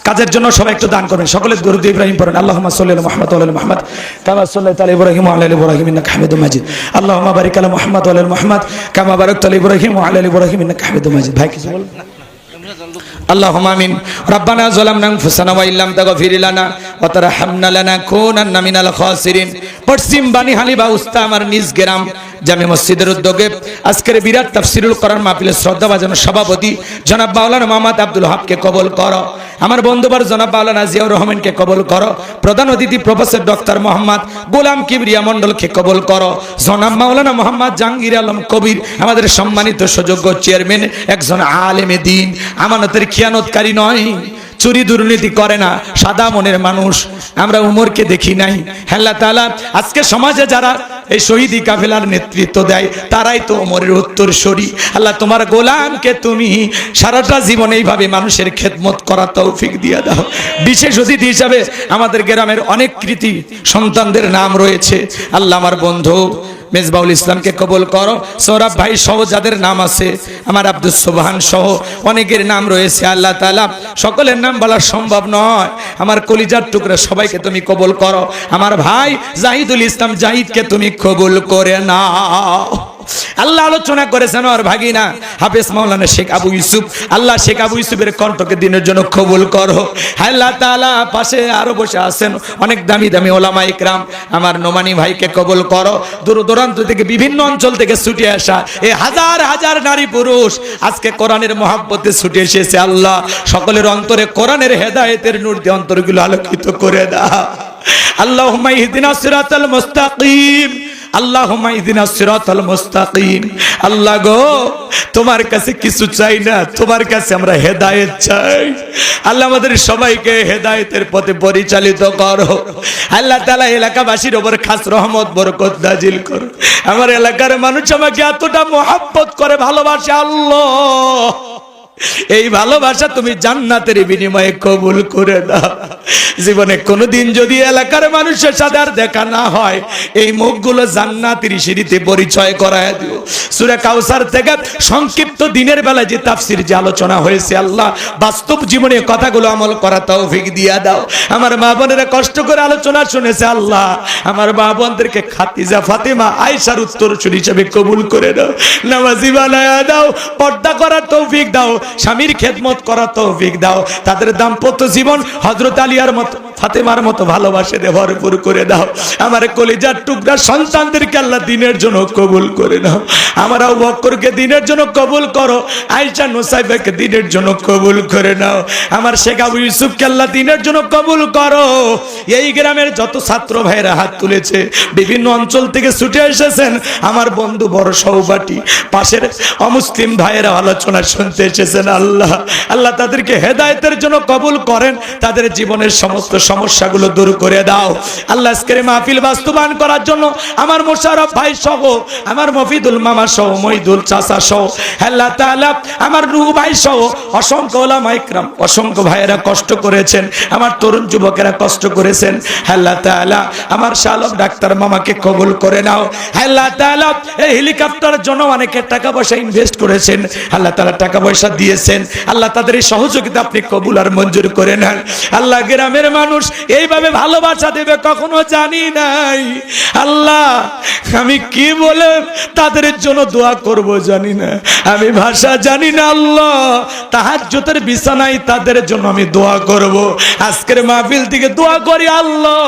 কাজের জন্য সবাই একটু দান করবেন। সকলে দরুদ ইব্রাহিম পড়েন। আল্লাহুম্মা সাল্লি আলা মুহাম্মাদ ওয়া আলা মুহাম্মাদ কামা সাল্লাইতা আলা ইব্রাহিম ওয়া আলা আলি ইব্রাহিম ইন্নাকা হামিদুম মাজিদ। আল্লাহুম্মা বারিক আলা মুহাম্মাদ ওয়া আলা মুহাম্মাদ কামা বারাকতা আলা ইব্রাহিম ওয়া আলা আলি ইব্রাহিম ইন্নাকা হামিদুম মাজিদ। ভাই কিছু বলুন। আল্লাহুম্মা আমিন। রব্বানা যালামনা আনফুসানা ওয়া ইল্লাম তাগফির লানা ওয়া তারহামনা লানাকুনান্না মিনাল খাসিরিন। পশ্চিম বানিহালি বা উস্তা আমার নিজ গ্রাম জামে মসজিদের উদ্যোগে আজকের বিরাট তাফসিরুল কোরআন মাহফিলের শ্রদ্ধাভাজন সভাপতি জনাব মাওলানা মোহাম্মদ আব্দুল ওয়াহাবকে কবুল করো। আমার বন্ধুবার জনাব মাওলানা জিয়াউর রহমানকে কবুল করো। প্রধান অতিথি প্রফেসর ডক্টর মোহাম্মদ গোলাম কিবরিয়া মণ্ডলকে কবুল করো। জনাব মাওলানা মোহাম্মদ জাহাঙ্গীর আলম কবির আমাদের সম্মানিত সুযোগ্য চেয়ারম্যান, একজন আলেমে দ্বীন, আমানতের খিয়ানতকারী নয়, চুরি দুর্নীতি করে না, সাদা মনের মানুষ। আমরা উমরকে দেখি নাই। আল্লাহ তাআলা আজকে সমাজে যারা এই শহীদি কাফেলার নেতৃত্ব দেয় তারাই তো উমরের উত্তরসূরি। আল্লাহ তোমার গোলামকে তুমি সারাটা জীবন এইভাবে মানুষের খেদমত করার তৌফিক দিয়ে দাও। বিশেষ অতিথি হিসাবে আমাদের গ্রামের অনেক কৃতি সন্তানদের নাম রয়েছে। আল্লাহ আমার বন্ধু মেজবাউল ইসলামকে কবুল করো। সৌরভ ভাই সহ যাদের নাম আছে, আমার আব্দুল সুবহান সহ অনেকের নাম রয়েছে। আল্লাহ তাআলা সকলের নাম বলা সম্ভব নয়। আমার কলিজার টুকরা সবাইকে তুমি কবুল করো। আমার ভাই জাহিদুল ইসলাম জাহিদকে তুমি কবুল করে নাও। আল্লাহ আলোচনা করেছেন ওর ভাগিনা হাফেজ মাওলানা শেখ আবু ইউসুফ। আল্লাহ শেখ আবু ইউসুফের কণ্ঠকে দিনের জন্য কবুল করো। আল্লাহ তাআলা পাশে আরো বসে আছেন অনেক দামি দামি ওলামা ইকরাম, আমার নোমানি ভাইকে কবুল করো। দূর দূরান্ত থেকে বিভিন্ন অঞ্চল থেকে ছুটে আসা এই হাজার হাজার নারী পুরুষ আজকে কোরআনের মহব্বতে ছুটে এসেছে। আল্লাহ সকলের অন্তরে কোরআনের হেদায়েতের নূর দিয়ে অন্তরগুলো আলোকিত করে দাও। আল্লাহুম্মা ইহদিনাস সিরাতাল মুস্তাকিম, আল্লাহুম্মা ইহদিনাস সিরাতাল মুস্তাকিম। আল্লাহ গো, তোমার কাছে কিছু চাই না, তোমার কাছে আমরা হেদায়েত চাই। আল্লাহ আমাদের সবাইকে হেদায়েতের পথে পরিচালিত করো। আল্লাহ তাআলা এলাকাবাসীর উপর খাস রহমত বরকত নাজিল করো। আমার এলাকার মানুষ আমাকে এতটা মহব্বত করে ভালোবাসে আল্লাহ, এই ভালোবাসা তুমি জান্নাতের বিনিময়ে কবুল করে দাও। জীবনে কোনোদিন যদি এলাকার মানুষের সাথে আর দেখা না হয়, এই মুখগুলো জান্নাতের সিঁড়িতে পরিচয় করায় দিও। সূরা কাউসার থেকে সংক্ষিপ্ত দিনের বেলা যে তাফসীর যে আলোচনা হয়েছে, আল্লাহ বাস্তব জীবনে কথাগুলো আমল করা তৌফিক দিয়া দাও। আমার মা বোনেরা কষ্ট করে আলোচনা শুনেছে, আল্লাহ আমার মা বোনদেরকে খাদিজা ফাতেমা আয়েশার উত্তরসূরি হিসেবে কবুল করে দাও। নামাজি বানায়া দাও, পর্দা করার তৌফিক দাও, স্বামীর খেদমত করার তৌফিক দাও। তাদের দাম্পত্য জীবন হযরত আলিয়ার মতো ফাতেমার মতো ভালোবাসে দিয়ে ভরপুর করে দাও। আমার কলিজার টুকরা সন্তানদেরকে আল্লাহ দ্বীনের জন্য কবুল করে নাও। আমার আবু বকরকে দ্বীনের জন্য কবুল করো, আয়েশা নুসাইবাকে দ্বীনের জন্য কবুল করে নাও। আমার শেখ আবু ইউসুফকে আল্লাহ দ্বীনের জন্য কবুল করো। এই গ্রামের যত ছাত্র ভাইরা হাত তুলেছে, বিভিন্ন অঞ্চল থেকে ছুটে এসেছেন, আমার বন্ধু বড় সহপাঠী পাশের অমুসলিম ভাইয়েরা আলোচনা শুনতে এসেছেন, আল্লাহ আল্লাহ তাদেরকে হেদায়েতের জন্য কবুল করেন, তাদের জীবনের সমস্ত সমস্যাগুলো দূর করে দাও। আল্লাহ আজকের মাহফিল বাস্তবায়ন করার জন্য আমার মোশাররফ ভাই সহ, আমার মফিদুল মামা সহ, মহিদুল চাচা সহ, আল্লাহ তাআলা আমার রুহ ভাই সহ অসংখ্য ওলামা ইকরাম, অসংখ্য ভাইয়েরা কষ্ট করেছেন, আমার তরুণ যুবকেরা কষ্ট করেছেন। আল্লাহ তাআলা আমার শালক ডাক্তার মামাকে কবুল করে নাও। আল্লাহ তাআলা এই হেলিকপ্টারের জন্য অনেকে টাকা পয়সা ইনভেস্ট করেছেন, আল্লাহ তাআলা টাকা পয়সা দিয়েছেন, আল্লাহ তাদের এই সহযোগিতা আপনি কবুল আর মঞ্জুর করে নেন। আল্লাহ গ্রামের মানুষ এইভাবে ভালোবাসা দেবে কখনো জানি নাই। আল্লাহ আমি কি বলে তাদের জন্য দোয়া করব জানি না, আমি ভাষা জানি না। আল্লাহ তাহাজ্জুদের বিছানায় তাদের জন্য আমি দোয়া করব। আজকের মাহফিল থেকে দোয়া করি, আল্লাহ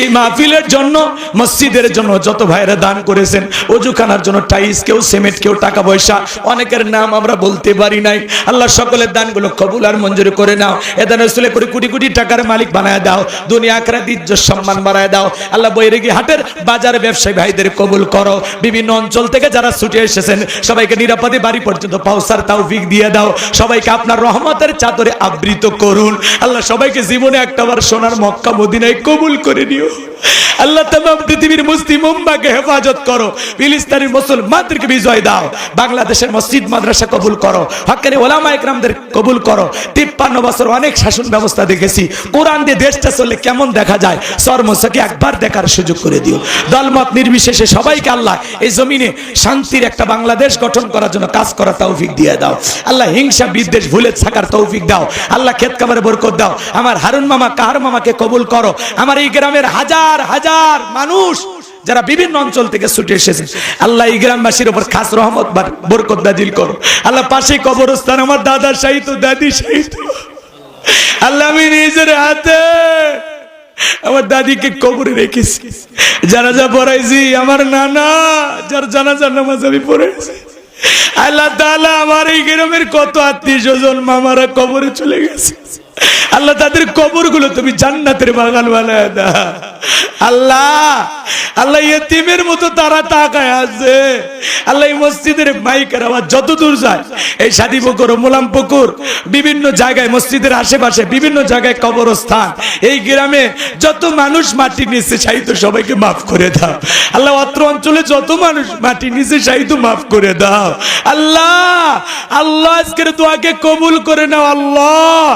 এই মাহফিলের জন্য, মসজিদের জন্য যত ভাইরা দান করেছেন, ওযুখানার জন্য টাইলস, কেউ সিমেন্ট, কেউ টাকা পয়সা, অনেকের নাম আমরা বলতে পারি নাই। আল্লাহ সকলের দানগুলো কবুল আর মঞ্জুর করে নাও। এ দান রসুলের করে কোটি কোটি টাকার মালিক বানায় দাও, দুনিয়া আখিরাতে ইজ্জত সম্মান বাড়ায় দাও। আল্লাহ বৈরাগী হাটের বাজারে ব্যবসায়ী ভাইদের কবুল করো। বিভিন্ন অঞ্চল থেকে যারা ছুটে এসেছেন সবাইকে নিরাপদে বাড়ি পর্যন্ত পৌঁছার তৌফিক দিয়ে দাও। সবাইকে আপনার রহমতের চাদরে আবৃত করুন। আল্লাহ সবাইকে জীবনে একটাবার সোনার মক্কা মদিনায় কবুল করে নিও। আল্লাহ তামাম পৃথিবীর মুসলিম উম্মাহকে হেফাজত করো। ফিলিস্তিনের মুসলমানদেরকে বিজয় দাও। বাংলাদেশের মসজিদ মাদ্রাসা কবুল করো। হক্কানি ওলামা ইকরামদের কবুল করো। 53 বছর অনেক শাসন ব্যবস্থা দেখেছি। কোরআন দিয়ে দেশটা চললে কেমন দেখা যায়, সর্বসাকে একবার দেখার সুযোগ করে দিও। দলমত নির্বিশেষে সবাইকে আল্লাহ এই জমিনে শান্তির একটা বাংলাদেশ গঠন করার জন্য কাজ করার তৌফিক দিয়ে দাও। আল্লাহ হিংসা বিদ্বেষ ভুলে থাকার তৌফিক দাও। আল্লাহ খেত খামারে বরকত দাও। আমার হারুন মামা, কাহার মামাকে কবুল করো। আমার এই গ্রামের হাজার হাজার মানুষ যারা বিভিন্ন অঞ্চল থেকে ছুটে এসেছে, আল্লাহ এই গ্রামবাসীর উপর খাস রহমত বরকত নাজিল করো। আল্লাহ পাশে কবরস্থান, আমার দাদার শাহিদ, দাদি শাহিদ, আল্লাহ আমি নিজের হাতে আমার দাদিকে কবরে রেখেছি, জানাজা পড়াইছি। আমার নানা যার জানাজার নামাজ আমি পড়েছি। আল্লাহ তাআলা আমার এই গ্রামের কত আত্মীয় স্বজন মামারা কবরে চলে গেছে। আল্লাহ তাদের কবরগুলো তুমি জান্নাতের বাগান বানায় দাও। আল্লাহ আল্লাহ ইতিমের মতো তারা তাকায় আছে। আল্লাহ এই মসজিদের মাইকের আওয়াজ যত দূর যায়, এই শাদীপুকুর, মোলামপুকুর, বিভিন্ন জায়গায় মসজিদের আশেপাশে বিভিন্ন জায়গায় কবরস্থান, এই গ্রামে যত মানুষ মাটি নিচে শায়িত সবাইকে মাফ করে দাও। আল্লাহ অত্র অঞ্চলে যত মানুষ মাটি নিচে শায়িত মাফ করে দাও। আল্লাহ আল্লাহ আজকের দোয়াকে কবুল করে নাও। আল্লাহ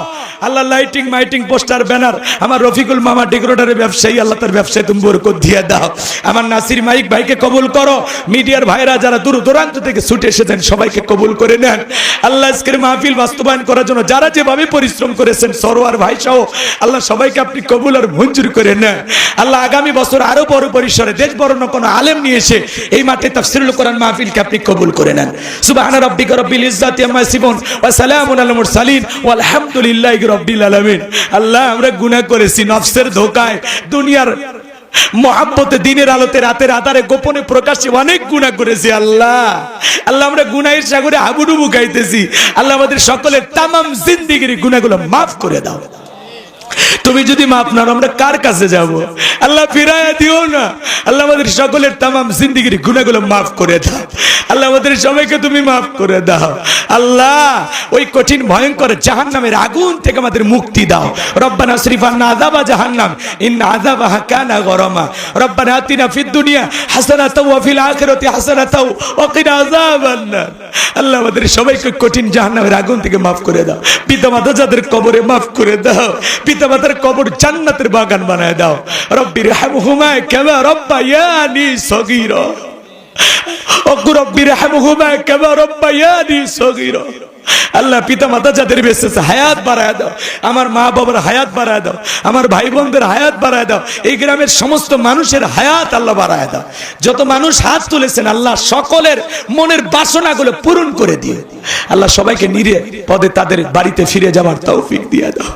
আল্লাহ লাইটিং মাইটিং পোস্টার ব্যানার আমার রফিকুল মামা ডেকোরেটরের ব্যবসায়ী, আল্লাহ তার ব্যবসায় তুমি বরকত দিয়ে দাও। আমার নাসির মাইক ভাইকে কবুল করো। মিডিয়ার ভাইরা যারা দূর দূরান্ত থেকে ছুটে এসেছেন সবাইকে কবুল করে নেন। আল্লাহ আজকের মাহফিল বাস্তবায়ন করার জন্য যারা যেভাবে পরিশ্রম করেছেন, সরোয়ার ভাই সহ আল্লাহ সবাইকে আপনি কবুল আর মঞ্জুর করে নেন। আল্লাহ আগামী বছর আরো বড় পরিসরে দেশ বরণ কোনো আলেম নিয়ে এসে এই মাঠে তাফসীরুল কোরআন মাহফিলকে আপনি কবুল করে নেন। সুবহান রাব্বিকা রব্বিল ইজ্জাতি আম্মা ইয়াসিফুন ওয়া সালামুন আলাল মুরসালিন ওয়াল হামদুলিল্লাহি রাব্বিল আলামিন। আল্লাহ আমরা গুনাহ করেছি নফসের ধোঁকায়, দুনিয়ার মোহাব্বতে, দিনের আলোতে, রাতের আধারে, গোপনে প্রকাশ্যে অনেক গুনাহ করেছি। আল্লাহ আল্লাহ আমরা গুনাহের সাগরে হাবুডুবু খাইতেছি। আল্লাহ আমাদের সকলের তামাম জিন্দেগির গুনাহগুলো মাফ করে দাও। তুমি যদি মাফ না, আমরা কার কাছে যাব? আল্লাহ ফিরায়া দিও না। আল্লাহ আমাদের সকলের তামাম জিন্দেগির গুনাহগুলো মাফ করে দাও। আল্লাহ আমাদের সবাইকে তুমি মাফ করে দাও। আল্লাহ ওই কঠিন ভয়ঙ্কর জাহান্নামের আগুন থেকে আমাদের মুক্তি দাও। রব্বানা আসরিফ আন্না আযাবা জাহান্নাম ইন্না আযাবাহা কানা গরামা। রব্বানা আতিনা ফিদ দুনিয়া হাসানাতাও ওয়া ফিল আখিরাতি হাসানাতাও ওয়া কিনা আযাবান নার। আল্লাহ আমাদের সবাইকে কঠিন জাহান্নামের আগুন থেকে মাফ করে দাও। পিতামাতা যাদের কবরে মাফ করে দাও। পিতামাতার কবর জান্নাতের বাগান বানায় দাও। রব্বির হামহুমা কামা রাব্বায়ানি সগীরা। রব্বির হামহুমা কামা রাব্বায়ানি সগীরা। আল্লাহ পিতামাতা যাদের বেঁচে আছে হায়াত বাড়ায় দাও। আমার মা বাবার হায়াত বাড়ায় দাও। আমার ভাই বোনদের হায়াত বাড়ায় দাও। এই গ্রামের সমস্ত মানুষের হায়াত আল্লাহ বাড়ায় দাও। যত মানুষ হাত তুলেছেন আল্লাহ সকলের মনের বাসনাগুলো পূরণ করে দিয়ে আল্লাহ সবাইকে নিরাপদে তাদের বাড়িতে ফিরে যাওয়ার তৌফিক দিয়ে দাও।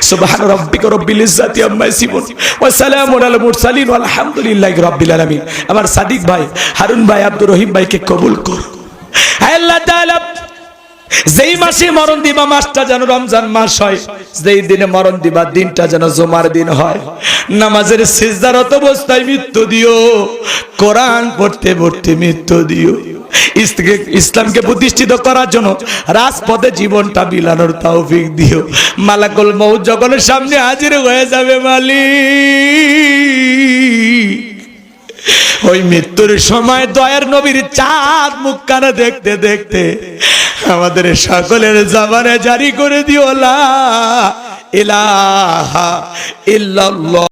সুবহান রাব্বিকা রব্বিল ইজ্জাতি আম্মা ইয়াসিফুন ওয়া সালামুন আলাল মুরসালিন ওয়াল হামদুলিল্লাহি রাব্বিল আলামিন। আমার সাদিক ভাই, হারুন ভাই, আব্দুর রহিম ভাইকে কবুল করো। আল্লাহ তাআলা যেই মাসে মরণ দিবা মাসটা যেন রমজান মাস হয়, যেই দিনে মরণ দিবা দিনটা যেন জুমার দিন হয়। নামাজের সিজদারত অবস্থায় মৃত্যু দিও, কোরআন পড়তে পড়তে মৃত্যু দিও। ইসলামকে প্রতিষ্ঠিত করার জন্য রাজপথে জীবনটা বিলানোর তৌফিক দিও। মালাকুল মউত যখন সামনে হাজির হয়ে যাবে মালিক, ওই মৃত্যুর সময় দয়ার নবীর চাঁদ মুখখানা দেখতে দেখতে আমাদের সকলের জবানে জারি করে দিও লা ইলাহা ইল্লাল্লাহ।